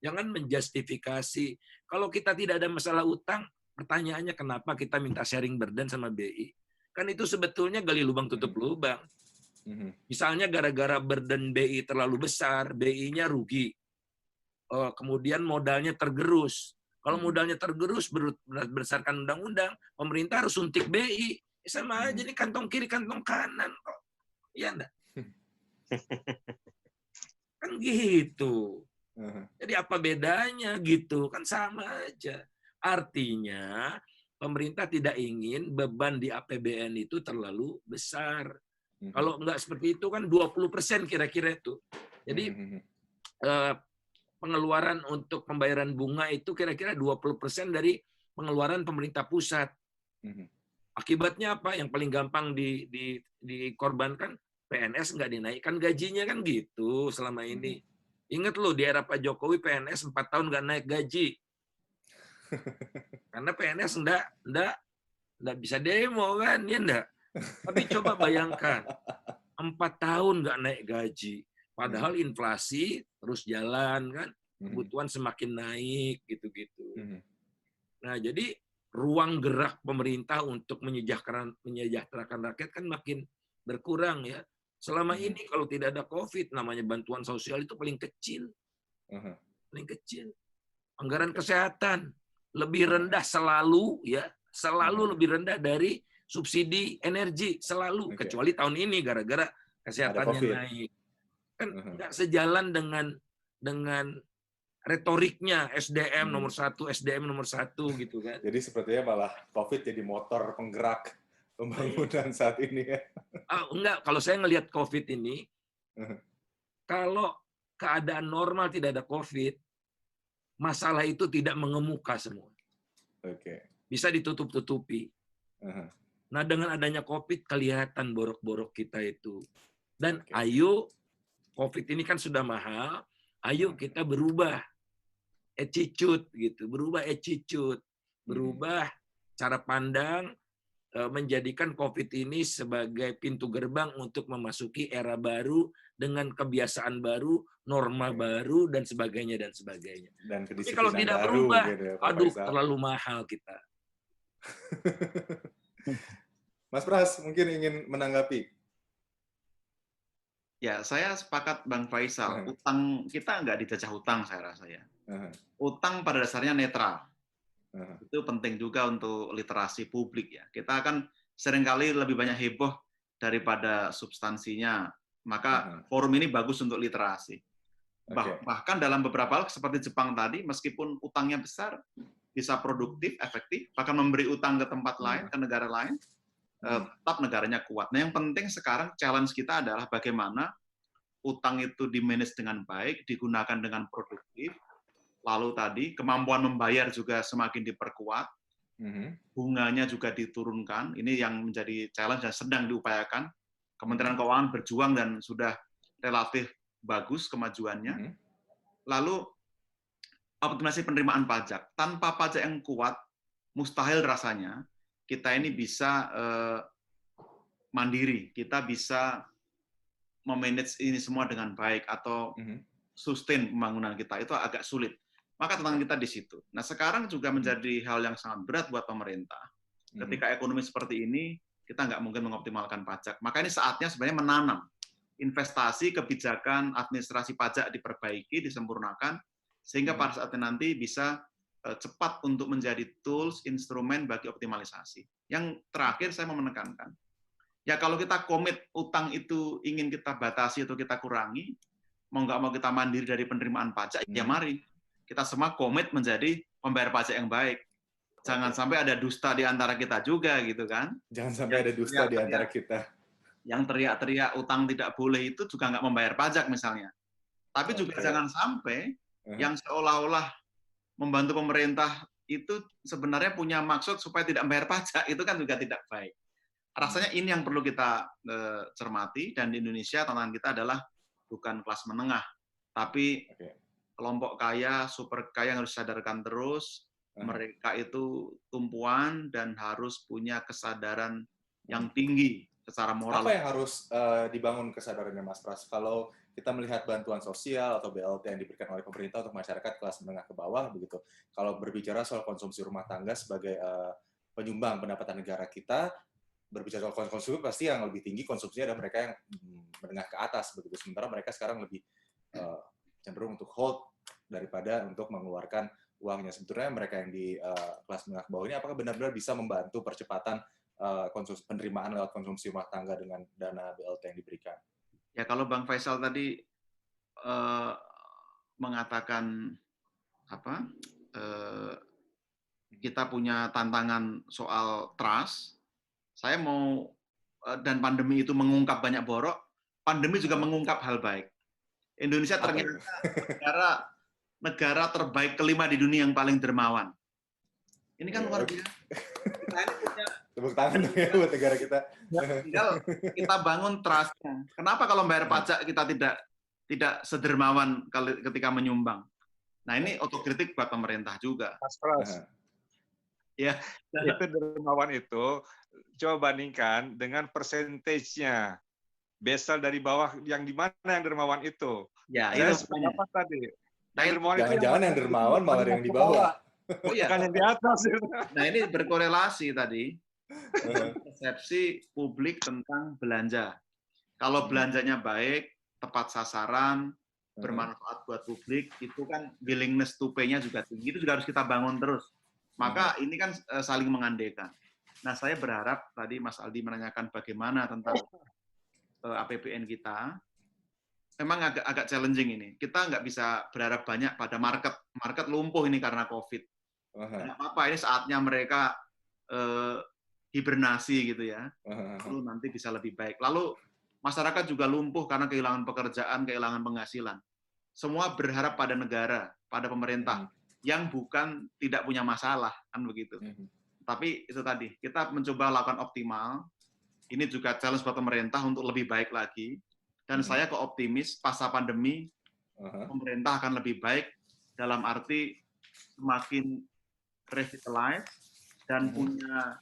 Jangan menjustifikasi. Kalau kita tidak ada masalah utang, pertanyaannya kenapa kita minta sharing burden sama BI? Kan itu sebetulnya gali lubang tutup lubang. Misalnya gara-gara burden BI terlalu besar, BI-nya rugi. Kemudian modalnya tergerus. Kalau modalnya tergerus berdasarkan undang-undang, pemerintah harus suntik BI. Sama aja nih, kantong kiri, kantong kanan kok. Iya enggak? Kan gitu. Jadi apa bedanya gitu? Kan sama aja. Artinya pemerintah tidak ingin beban di APBN itu terlalu besar. Kalau enggak seperti itu kan 20% kira-kira itu. Jadi pengeluaran untuk pembayaran bunga itu kira-kira 20% dari pengeluaran pemerintah pusat. Akibatnya apa? Yang paling gampang dikorbankan, PNS nggak dinaikkan gajinya kan gitu selama ini. Ingat loh, di era Pak Jokowi PNS 4 tahun nggak naik gaji. Karena PNS nggak bisa demo kan, ya enggak? Tapi coba bayangkan, 4 tahun nggak naik gaji. Padahal inflasi terus jalan kan, kebutuhan semakin naik gitu-gitu. Nah, jadi ruang gerak pemerintah untuk menyejahterakan rakyat kan makin berkurang ya. Selama ini kalau tidak ada COVID, namanya bantuan sosial itu paling kecil. Paling kecil. Anggaran kesehatan lebih rendah selalu ya, selalu lebih rendah dari subsidi energi selalu, kecuali tahun ini gara-gara kesehatannya naik. Kan nggak sejalan dengan retoriknya SDM nomor 1, SDM nomor 1 gitu kan. Jadi sepertinya malah COVID jadi motor penggerak pembangunan saat ini ya. Enggak, kalau saya ngelihat COVID ini, kalau keadaan normal tidak ada COVID, masalah itu tidak mengemuka semua. Bisa ditutup-tutupi. Nah, dengan adanya COVID, kelihatan borok-borok kita itu. Dan ayo, COVID ini kan sudah mahal, ayo kita berubah attitude gitu, berubah attitude, berubah cara pandang, menjadikan COVID ini sebagai pintu gerbang untuk memasuki era baru dengan kebiasaan baru, norma baru, dan sebagainya dan sebagainya. Tapi kalau tidak berubah, gitu ya, aduh terlalu mahal kita. Mas Pras mungkin ingin menanggapi. Ya, saya sepakat Bang Faisal. Utang kita nggak dijajah utang, saya rasa ya. Utang pada dasarnya netral. Itu penting juga untuk literasi publik ya. Kita kan seringkali lebih banyak heboh daripada substansinya. Maka forum ini bagus untuk literasi. Bahkan dalam beberapa hal seperti Jepang tadi, meskipun utangnya besar, bisa produktif, efektif, bahkan memberi utang ke tempat lain, ke negara lain, tetap negaranya kuat. Nah, yang penting sekarang challenge kita adalah bagaimana utang itu di-manage dengan baik, digunakan dengan produktif, lalu tadi kemampuan membayar juga semakin diperkuat, bunganya juga diturunkan. Ini yang menjadi challenge dan sedang diupayakan. Kementerian Keuangan berjuang dan sudah relatif bagus kemajuannya. Lalu optimalisasi penerimaan pajak. Tanpa pajak yang kuat, mustahil rasanya kita ini bisa mandiri, kita bisa memanage ini semua dengan baik atau sustain pembangunan kita. Itu agak sulit. Maka tantangan kita di situ. Nah, sekarang juga menjadi hal yang sangat berat buat pemerintah. Ketika ekonomi seperti ini, kita nggak mungkin mengoptimalkan pajak. Maka ini saatnya sebenarnya menanam investasi, kebijakan, administrasi pajak diperbaiki, disempurnakan, sehingga pada saatnya nanti bisa cepat untuk menjadi tools, instrumen bagi optimalisasi. Yang terakhir saya mau menekankan, ya kalau kita komit utang itu ingin kita batasi atau kita kurangi, mau nggak mau kita mandiri dari penerimaan pajak, ya mari. Kita semua komit menjadi pembayar pajak yang baik. Jangan sampai ada dusta di antara kita juga, gitu kan. Jangan sampai ada dusta di antara kita. Yang teriak-teriak utang tidak boleh itu juga nggak membayar pajak misalnya. Tapi juga jangan sampai yang seolah-olah membantu pemerintah itu sebenarnya punya maksud supaya tidak membayar pajak, itu kan juga tidak baik. Rasanya ini yang perlu kita cermati, dan di Indonesia tantangan kita adalah bukan kelas menengah, tapi kelompok kaya, super kaya yang harus disadarkan terus, mereka itu tumpuan dan harus punya kesadaran yang tinggi secara moral. Apa yang harus dibangun kesadarannya, Mas Pras? Kalau kita melihat bantuan sosial atau BLT yang diberikan oleh pemerintah untuk masyarakat kelas menengah ke bawah, begitu. Kalau berbicara soal konsumsi rumah tangga sebagai penyumbang pendapatan negara kita, berbicara soal konsumsi pasti yang lebih tinggi konsumsinya adalah mereka yang menengah ke atas, begitu. Sementara mereka sekarang lebih cenderung untuk hold daripada untuk mengeluarkan uangnya. Sebetulnya mereka yang di kelas menengah ke bawah ini apakah benar-benar bisa membantu percepatan penerimaan lewat konsumsi rumah tangga dengan dana BLT yang diberikan? Ya, kalau Bang Faisal tadi mengatakan apa, kita punya tantangan soal trust, saya mau, dan pandemi itu mengungkap banyak borok, pandemi juga mengungkap hal baik. Indonesia ternyata negara terbaik kelima di dunia yang paling dermawan. Ini kan luar biasa. Kita ini punya tepuk tangan ya buat negara kita. Tinggal kita bangun trust-nya. Kenapa kalau bayar pajak kita tidak sedermawan ketika menyumbang? Nah, ini otokritik buat pemerintah juga. Mas Pras, ya, itu dermawan itu, coba bandingkan dengan persentasenya. Besar dari bawah, yang di mana yang dermawan itu? Ya, saya itu apa tadi? Jangan-jangan yang dermawan malah yang di bawah. Oh iya. Bukan yang di atas. Nah, ini berkorelasi tadi. Persepsi publik tentang belanja. Kalau belanjanya baik, tepat sasaran, bermanfaat buat publik, itu kan willingness to pay-nya juga tinggi. Itu juga harus kita bangun terus. Maka ini kan saling mengandaikan. Nah, saya berharap tadi Mas Aldi menanyakan bagaimana tentang APBN kita. Memang agak challenging ini. Kita nggak bisa berharap banyak pada market. Market lumpuh ini karena COVID. Nggak apa-apa, ini saatnya mereka hibernasi gitu ya. Lalu nanti bisa lebih baik. Lalu masyarakat juga lumpuh karena kehilangan pekerjaan, kehilangan penghasilan. Semua berharap pada negara, pada pemerintah yang bukan tidak punya masalah, kan begitu. Tapi itu tadi, kita mencoba lakukan optimal. Ini juga challenge buat pemerintah untuk lebih baik lagi. Dan saya keoptimis pasca pandemi pemerintah akan lebih baik dalam arti semakin revitalize dan punya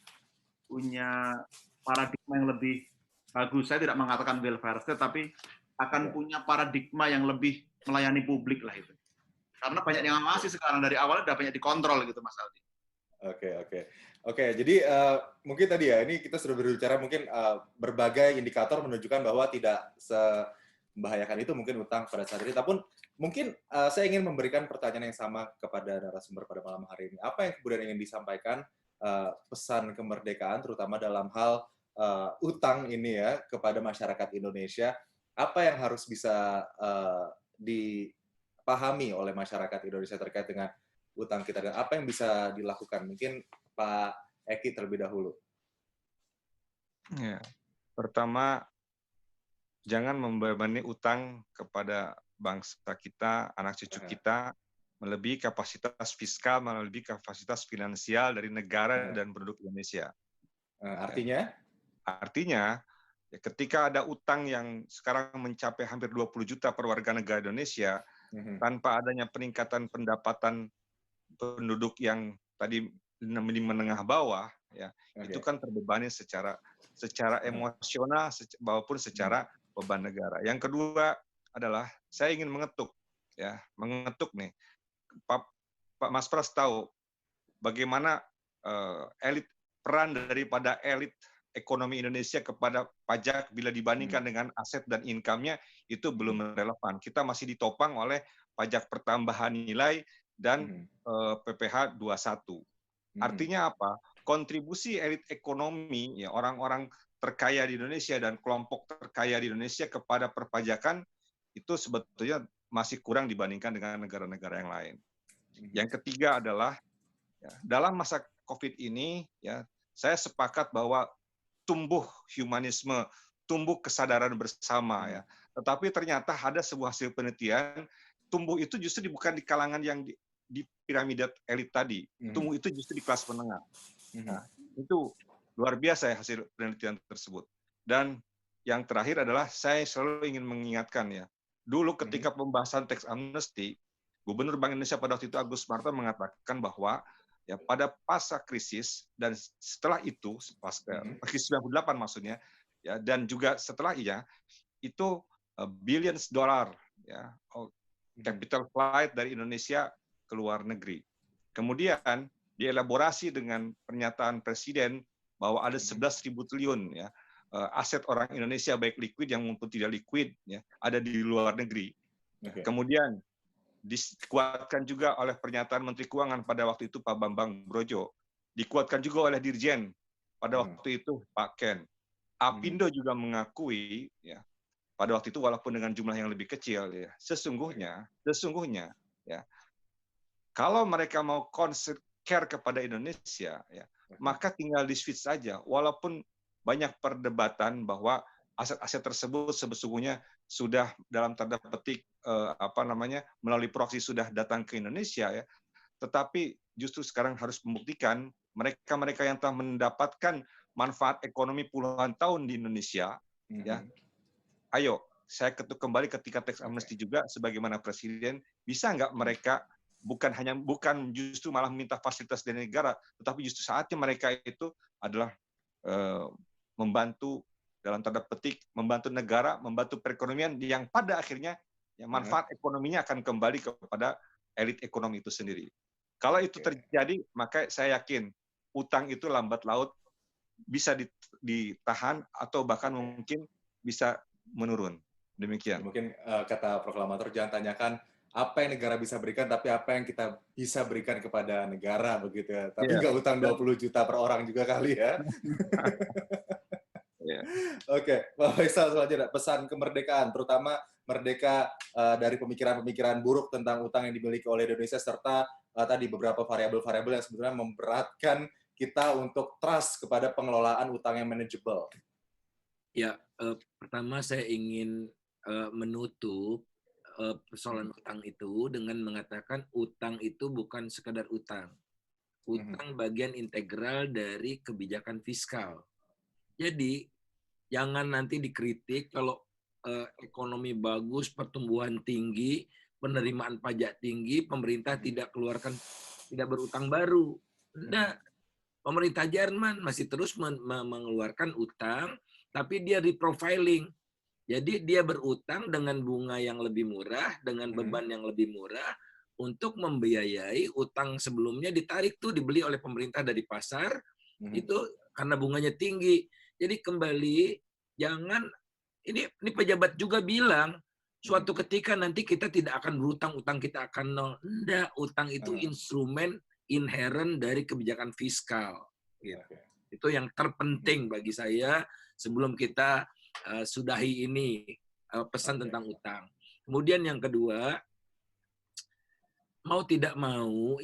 paradigma yang lebih bagus. Saya tidak mengatakan welfare state, tapi akan punya paradigma yang lebih melayani publik lah itu. Karena banyak yang ngawasi sekarang, dari awal udah banyak dikontrol gitu, Mas Aldi. Oke. Jadi mungkin tadi ya, ini kita sudah berbicara mungkin berbagai indikator menunjukkan bahwa tidak membahayakan itu mungkin utang pada saat ini. Tapi mungkin saya ingin memberikan pertanyaan yang sama kepada narasumber pada malam hari ini. Apa yang kemudian ingin disampaikan pesan kemerdekaan, terutama dalam hal utang ini ya kepada masyarakat Indonesia? Apa yang harus bisa dipahami oleh masyarakat Indonesia terkait dengan utang kita, dan apa yang bisa dilakukan? Mungkin Pak Eki terlebih dahulu. Ya. Pertama, jangan membebani utang kepada bangsa kita, anak cucu kita, melebihi kapasitas fiskal, melebihi kapasitas finansial dari negara dan penduduk Indonesia. Artinya? Artinya, ya, ketika ada utang yang sekarang mencapai hampir 20 juta per warga negara Indonesia, tanpa adanya peningkatan pendapatan penduduk yang tadi menengah bawah, ya, itu kan terbebani secara emosional maupun secara beban negara. Yang kedua adalah saya ingin mengetuk nih, Pak Mas Pras tahu bagaimana peran daripada elit ekonomi Indonesia kepada pajak bila dibandingkan dengan aset dan income-nya itu belum relevan. Kita masih ditopang oleh pajak pertambahan nilai dan PPh 21. Artinya apa? Kontribusi elit ekonomi, ya, orang-orang terkaya di Indonesia dan kelompok terkaya di Indonesia kepada perpajakan itu sebetulnya masih kurang dibandingkan dengan negara-negara yang lain. Yang ketiga adalah, ya, dalam masa COVID ini, ya, saya sepakat bahwa tumbuh humanisme, tumbuh kesadaran bersama, ya. Tetapi ternyata ada sebuah hasil penelitian, tumbuh itu justru bukan di kalangan yang di piramida elit tadi, tumbuh itu justru di kelas menengah. Nah, itu luar biasa ya hasil penelitian tersebut. Dan yang terakhir adalah saya selalu ingin mengingatkan, ya, dulu ketika pembahasan tax amnesty, Gubernur Bank Indonesia pada waktu itu Agus Marto mengatakan bahwa, ya, pada pasca krisis dan setelah itu pasca krisis 98 maksudnya, ya, dan juga setelah itu billions dollar, ya, capital flight dari Indonesia ke luar negeri. Kemudian dielaborasi dengan pernyataan Presiden bahwa ada 11.000 triliun, ya, aset orang Indonesia baik liquid yang maupun tidak liquid, ya, ada di luar negeri. Kemudian dikuatkan juga oleh pernyataan Menteri Keuangan pada waktu itu Pak Bambang Brojo, dikuatkan juga oleh Dirjen pada waktu itu Pak Ken. Apindo juga mengakui, ya, pada waktu itu walaupun dengan jumlah yang lebih kecil, ya, sesungguhnya ya, kalau mereka mau care kepada Indonesia, ya, maka tinggal di-switch saja. Walaupun banyak perdebatan bahwa aset-aset tersebut sesungguhnya sudah dalam tanda petik melalui proksi sudah datang ke Indonesia, ya. Tetapi justru sekarang harus membuktikan mereka-mereka yang telah mendapatkan manfaat ekonomi puluhan tahun di Indonesia, ya. Ayo, saya ketuk kembali ketika tax amnesty juga sebagaimana Presiden, bisa nggak mereka bukan justru malah minta fasilitas dari negara, tetapi justru saatnya mereka itu adalah membantu dalam tanda petik, membantu negara, membantu perekonomian yang pada akhirnya, ya, manfaat ekonominya akan kembali kepada elit ekonomi itu sendiri. Kalau itu terjadi, maka saya yakin utang itu lambat laut bisa ditahan atau bahkan mungkin bisa menurun. Demikian. Mungkin kata proklamator, jangan tanyakan apa yang negara bisa berikan, tapi apa yang kita bisa berikan kepada negara, begitu ya. Tapi nggak utang 20 juta per orang juga kali ya. Oke, Pak Faisal, selanjutnya pesan kemerdekaan, terutama merdeka dari pemikiran-pemikiran buruk tentang utang yang dimiliki oleh Indonesia, serta tadi beberapa variabel-variabel yang sebenarnya memberatkan kita untuk trust kepada pengelolaan utang yang manageable. Ya, pertama saya ingin menutup persoalan utang itu dengan mengatakan utang itu bukan sekadar utang. Utang bagian integral dari kebijakan fiskal. Jadi, jangan nanti dikritik kalau ekonomi bagus, pertumbuhan tinggi, penerimaan pajak tinggi, pemerintah tidak berutang baru. Nah, pemerintah Jerman masih terus mengeluarkan utang, tapi dia reprofiling. Jadi dia berutang dengan bunga yang lebih murah, dengan beban yang lebih murah, untuk membiayai utang sebelumnya ditarik tuh, dibeli oleh pemerintah dari pasar, itu karena bunganya tinggi. Jadi kembali, jangan, ini pejabat juga bilang, suatu ketika nanti kita tidak akan berutang, utang kita akan nol. Enggak, utang itu instrumen inherent dari kebijakan fiskal. Gitu. Itu yang terpenting bagi saya sebelum kita sudahi ini pesan tentang utang. Kemudian yang kedua, mau tidak mau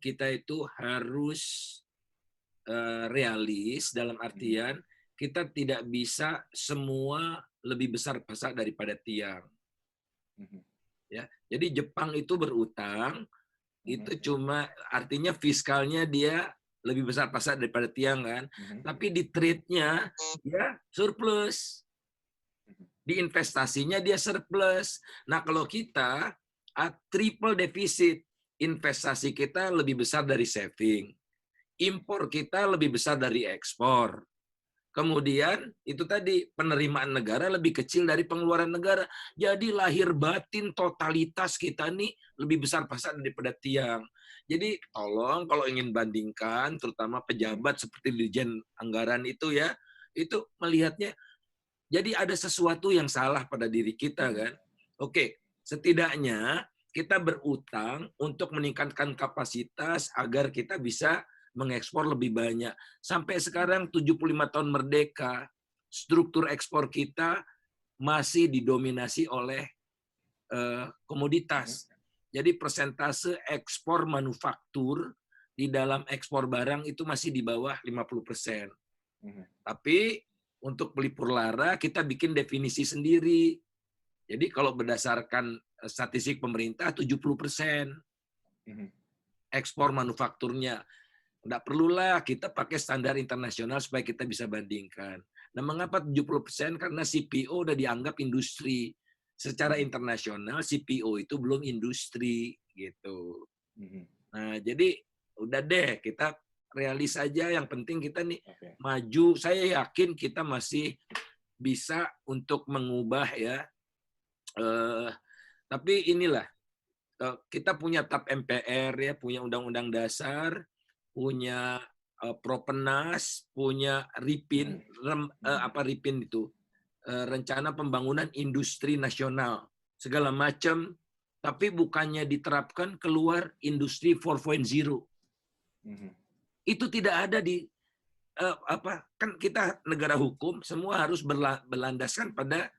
kita itu harus realis dalam artian kita tidak bisa semua lebih besar pasak daripada tiang. Ya, jadi Jepang itu berutang, itu cuma artinya fiskalnya dia lebih besar pasak daripada tiang kan, tapi di trade-nya dia surplus, di investasinya dia surplus. Nah kalau kita triple defisit, investasi kita lebih besar dari saving, impor kita lebih besar dari ekspor. Kemudian itu tadi penerimaan negara lebih kecil dari pengeluaran negara. Jadi lahir batin totalitas kita nih lebih besar pasak daripada tiang. Jadi tolong kalau ingin bandingkan, terutama pejabat seperti Dirjen Anggaran itu ya, itu melihatnya jadi ada sesuatu yang salah pada diri kita kan. Oke, setidaknya kita berutang untuk meningkatkan kapasitas agar kita bisa mengekspor lebih banyak. Sampai sekarang 75 tahun merdeka, struktur ekspor kita masih didominasi oleh komoditas. Jadi persentase ekspor manufaktur di dalam ekspor barang itu masih di bawah 50%. Tapi untuk pelipur lara kita bikin definisi sendiri. Jadi kalau berdasarkan statistik pemerintah 70% ekspor manufakturnya. Nggak perlulah kita pakai standar internasional supaya kita bisa bandingkan. Nah, mengapa 70%? Karena CPO udah dianggap industri. Secara internasional CPO itu belum industri gitu. Nah, jadi udah deh kita realis saja, yang penting kita nih maju. Saya yakin kita masih bisa untuk mengubah ya. Tapi inilah kita punya TAP MPR ya, punya Undang-Undang Dasar, punya Propenas, punya RIPIN, RIPIN itu rencana pembangunan industri nasional segala macam, tapi bukannya diterapkan keluar industri 4.0. Itu tidak ada di kan kita negara hukum, semua harus berlandaskan pada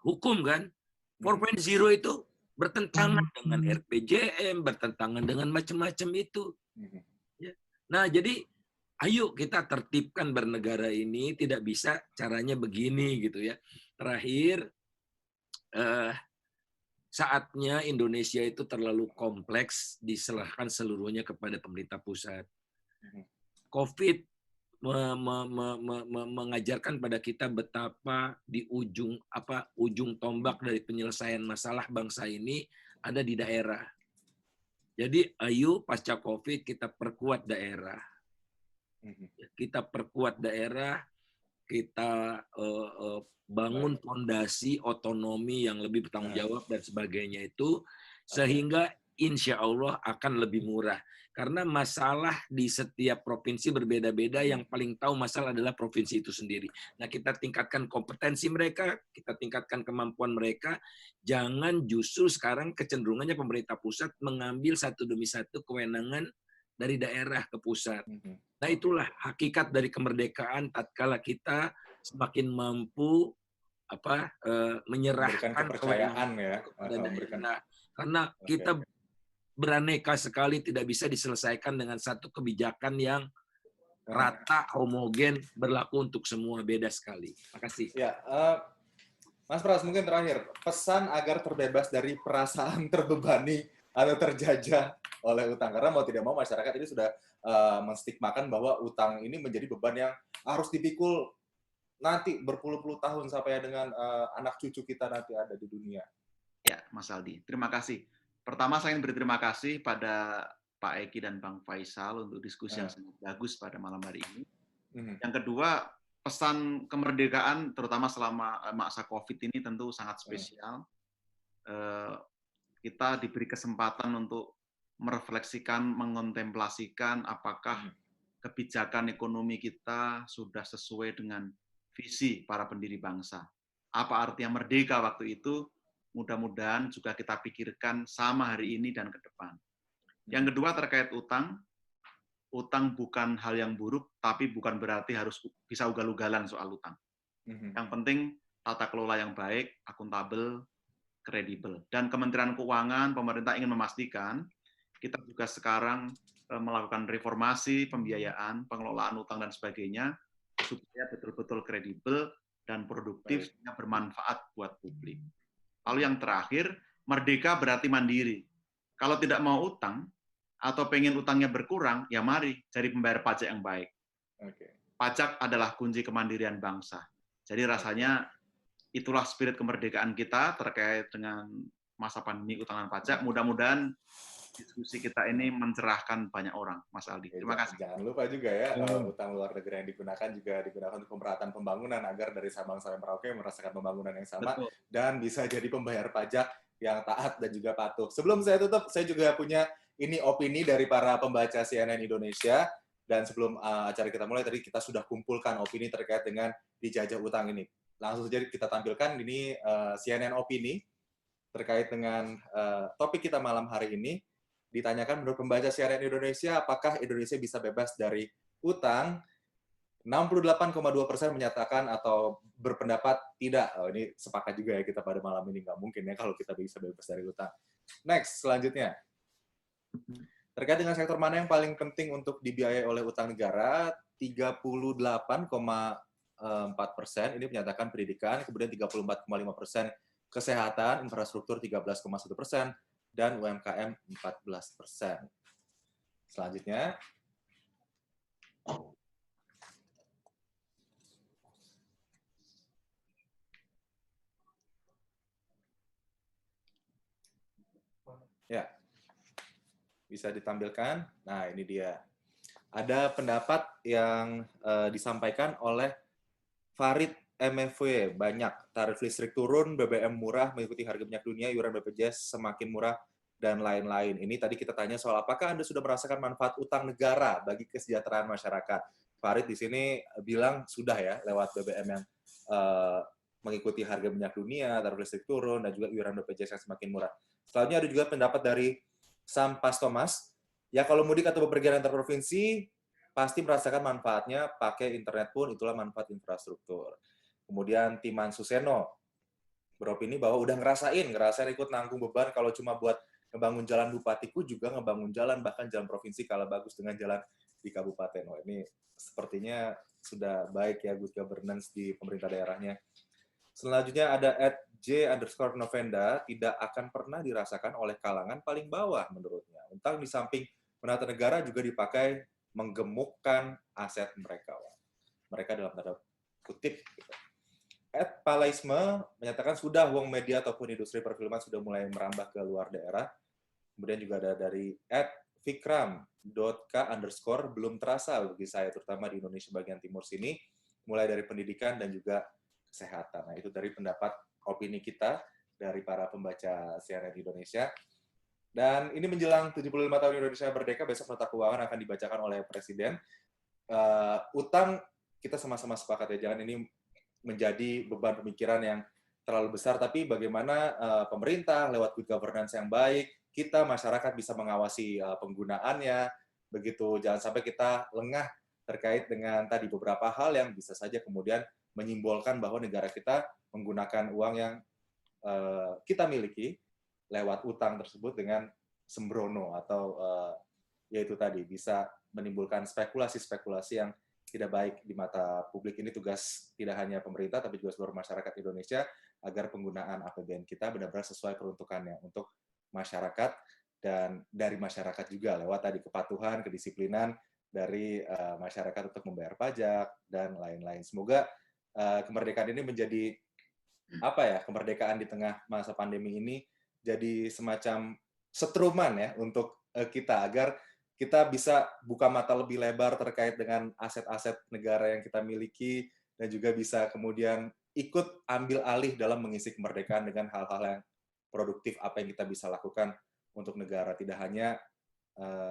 hukum kan. 4.0 itu bertentangan dengan RPJM, bertentangan dengan macam-macam itu. Nah, jadi ayo kita tertibkan bernegara ini, tidak bisa caranya begini gitu ya. Terakhir, saatnya Indonesia itu terlalu kompleks, diserahkan seluruhnya kepada pemerintah pusat. COVID mengajarkan pada kita betapa di ujung tombak dari penyelesaian masalah bangsa ini ada di daerah. Jadi ayo pasca COVID kita perkuat daerah. Kita perkuat daerah, kita bangun fondasi otonomi yang lebih bertanggung jawab dan sebagainya itu, sehingga insya Allah akan lebih murah. Karena masalah di setiap provinsi berbeda-beda, yang paling tahu masalah adalah provinsi itu sendiri. Nah, kita tingkatkan kompetensi mereka, kita tingkatkan kemampuan mereka. Jangan justru sekarang kecenderungannya pemerintah pusat mengambil satu demi satu kewenangan dari daerah ke pusat. Nah, itulah hakikat dari kemerdekaan tatkala kita semakin mampu menyerahkan kepercayaan ya kepada daerah. Karena kita beraneka sekali, tidak bisa diselesaikan dengan satu kebijakan yang rata, homogen, berlaku untuk semua, beda sekali. Makasih. Ya, Mas Pras, mungkin terakhir, pesan agar terbebas dari perasaan terbebani atau terjajah oleh utang. Karena mau tidak mau masyarakat ini sudah menstigmakan bahwa utang ini menjadi beban yang harus dipikul nanti berpuluh-puluh tahun sampai dengan anak cucu kita nanti ada di dunia. Ya, Mas Aldi, terima kasih. Pertama, saya ingin berterima kasih pada Pak Eki dan Bang Faisal untuk diskusi yang sangat bagus pada malam hari ini. Yang kedua, pesan kemerdekaan, terutama selama masa COVID ini tentu sangat spesial. Kita diberi kesempatan untuk merefleksikan, mengontemplasikan apakah kebijakan ekonomi kita sudah sesuai dengan visi para pendiri bangsa. Apa artinya merdeka waktu itu? Mudah-mudahan juga kita pikirkan sama hari ini dan ke depan. Yang kedua terkait utang. Utang bukan hal yang buruk, tapi bukan berarti harus bisa ugal-ugalan soal utang. Yang penting tata kelola yang baik, akuntabel, kredibel. Dan Kementerian Keuangan, pemerintah ingin memastikan kita juga sekarang melakukan reformasi, pembiayaan, pengelolaan utang dan sebagainya, supaya betul-betul kredibel dan produktif sehingga bermanfaat buat publik. Lalu yang terakhir, merdeka berarti mandiri. Kalau tidak mau utang atau pengen utangnya berkurang, ya mari cari pembayar pajak yang baik. Pajak adalah kunci kemandirian bangsa. Jadi rasanya itulah spirit kemerdekaan kita terkait dengan masa pandemi utangan pajak. Mudah-mudahan diskusi kita ini mencerahkan banyak orang, Mas Aldi. Terima kasih. Jangan lupa juga ya, utang luar negeri yang digunakan juga digunakan untuk pemerataan pembangunan agar dari Sabang sampai Merauke merasakan pembangunan yang sama. Betul. Dan bisa jadi pembayar pajak yang taat dan juga patuh. Sebelum saya tutup, saya juga punya ini opini dari para pembaca CNN Indonesia. Dan sebelum acara kita mulai, tadi kita sudah kumpulkan opini terkait dengan dijajah utang ini. Langsung saja kita tampilkan ini CNN opini terkait dengan topik kita malam hari ini. Ditanyakan menurut pembaca CNN Indonesia, apakah Indonesia bisa bebas dari utang? 68,2% menyatakan atau berpendapat tidak. Oh, ini sepakat juga ya kita pada malam ini. Nggak mungkin ya kalau kita bisa bebas dari utang. Next, selanjutnya. Terkait dengan sektor mana yang paling penting untuk dibiayai oleh utang negara, 38,4% ini menyatakan pendidikan, kemudian 34,5% kesehatan, infrastruktur 13,1%, dan UMKM 14%. Selanjutnya, ya, bisa ditampilkan. Nah, ini dia. Ada pendapat yang disampaikan oleh Farid MFW, banyak. Tarif listrik turun, BBM murah, mengikuti harga minyak dunia, iuran BPJS semakin murah, dan lain-lain. Ini tadi kita tanya soal apakah Anda sudah merasakan manfaat utang negara bagi kesejahteraan masyarakat. Farid di sini bilang sudah ya, lewat BBM yang mengikuti harga minyak dunia, tarif listrik turun, dan juga iuran BPJS yang semakin murah. Selanjutnya ada juga pendapat dari Sam Pas Thomas, ya kalau mudik atau bepergian antar provinsi, pasti merasakan manfaatnya, pakai internet pun itulah manfaat infrastruktur. Kemudian Timan Suseno beropini bahwa udah ngerasain ikut nanggung beban kalau cuma buat ngebangun jalan bupatiku juga ngebangun jalan, bahkan jalan provinsi kalah bagus dengan jalan di kabupaten. Wah, ini sepertinya sudah baik ya good governance di pemerintah daerahnya. Selanjutnya ada @j_novenda, tidak akan pernah dirasakan oleh kalangan paling bawah menurutnya. Utang di samping menata negara juga dipakai menggemukkan aset mereka. Mereka dalam tanda kutip. @palaisme menyatakan sudah uang media ataupun industri perfilman sudah mulai merambah ke luar daerah. Kemudian juga ada dari @fikram.k_ belum terasa bagi saya, terutama di Indonesia bagian timur sini, mulai dari pendidikan dan juga kesehatan. Nah, itu dari pendapat opini kita dari para pembaca CNN Indonesia. Dan ini menjelang 75 tahun Indonesia Merdeka, besok nota keuangan akan dibacakan oleh Presiden. Utang, kita sama-sama sepakat ya, jangan ini menjadi beban pemikiran yang terlalu besar, tapi bagaimana pemerintah lewat good governance yang baik, kita masyarakat bisa mengawasi penggunaannya, begitu jangan sampai kita lengah terkait dengan tadi beberapa hal yang bisa saja kemudian menyimbolkan bahwa negara kita menggunakan uang yang kita miliki lewat utang tersebut dengan sembrono atau yaitu tadi bisa menimbulkan spekulasi-spekulasi yang tidak baik di mata publik. Ini tugas tidak hanya pemerintah tapi juga seluruh masyarakat Indonesia agar penggunaan APBN kita benar-benar sesuai peruntukannya untuk masyarakat dan dari masyarakat juga lewat tadi kepatuhan, kedisiplinan dari masyarakat untuk membayar pajak dan lain-lain. Semoga kemerdekaan ini menjadi kemerdekaan di tengah masa pandemi ini jadi semacam setruman ya untuk kita agar kita bisa buka mata lebih lebar terkait dengan aset-aset negara yang kita miliki dan juga bisa kemudian ikut ambil alih dalam mengisi kemerdekaan dengan hal-hal yang produktif apa yang kita bisa lakukan untuk negara, tidak hanya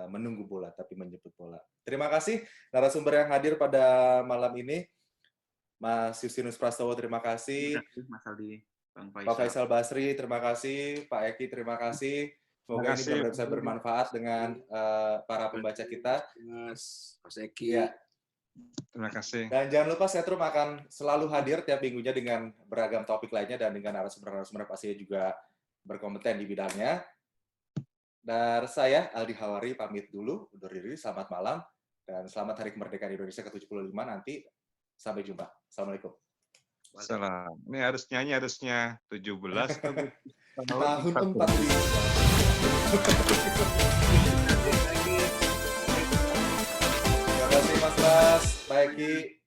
menunggu bola tapi menjemput bola. Terima kasih narasumber yang hadir pada malam ini. Mas Justinus Prastowo, terima kasih. Mas Aldi, Bang Faisal. Pak Faisal Basri, terima kasih. Pak Eki, terima kasih. Semoga ini benar-benar bisa bermanfaat dengan para pembaca kita. Mas Eki. Ya. Terima kasih. Dan jangan lupa Setrum akan selalu hadir tiap minggunya dengan beragam topik lainnya dan dengan narasumber-narasumber pastinya juga berkompeten di bidangnya. Dan saya, Aldi Hawari, pamit dulu. Undur diri, selamat malam. Dan selamat Hari Kemerdekaan Indonesia ke-75 nanti. Sampai jumpa. Assalamualaikum. Salam. Ini harusnya 17 Tahun 45. Terima kasih Mas Bas, Pak Eki.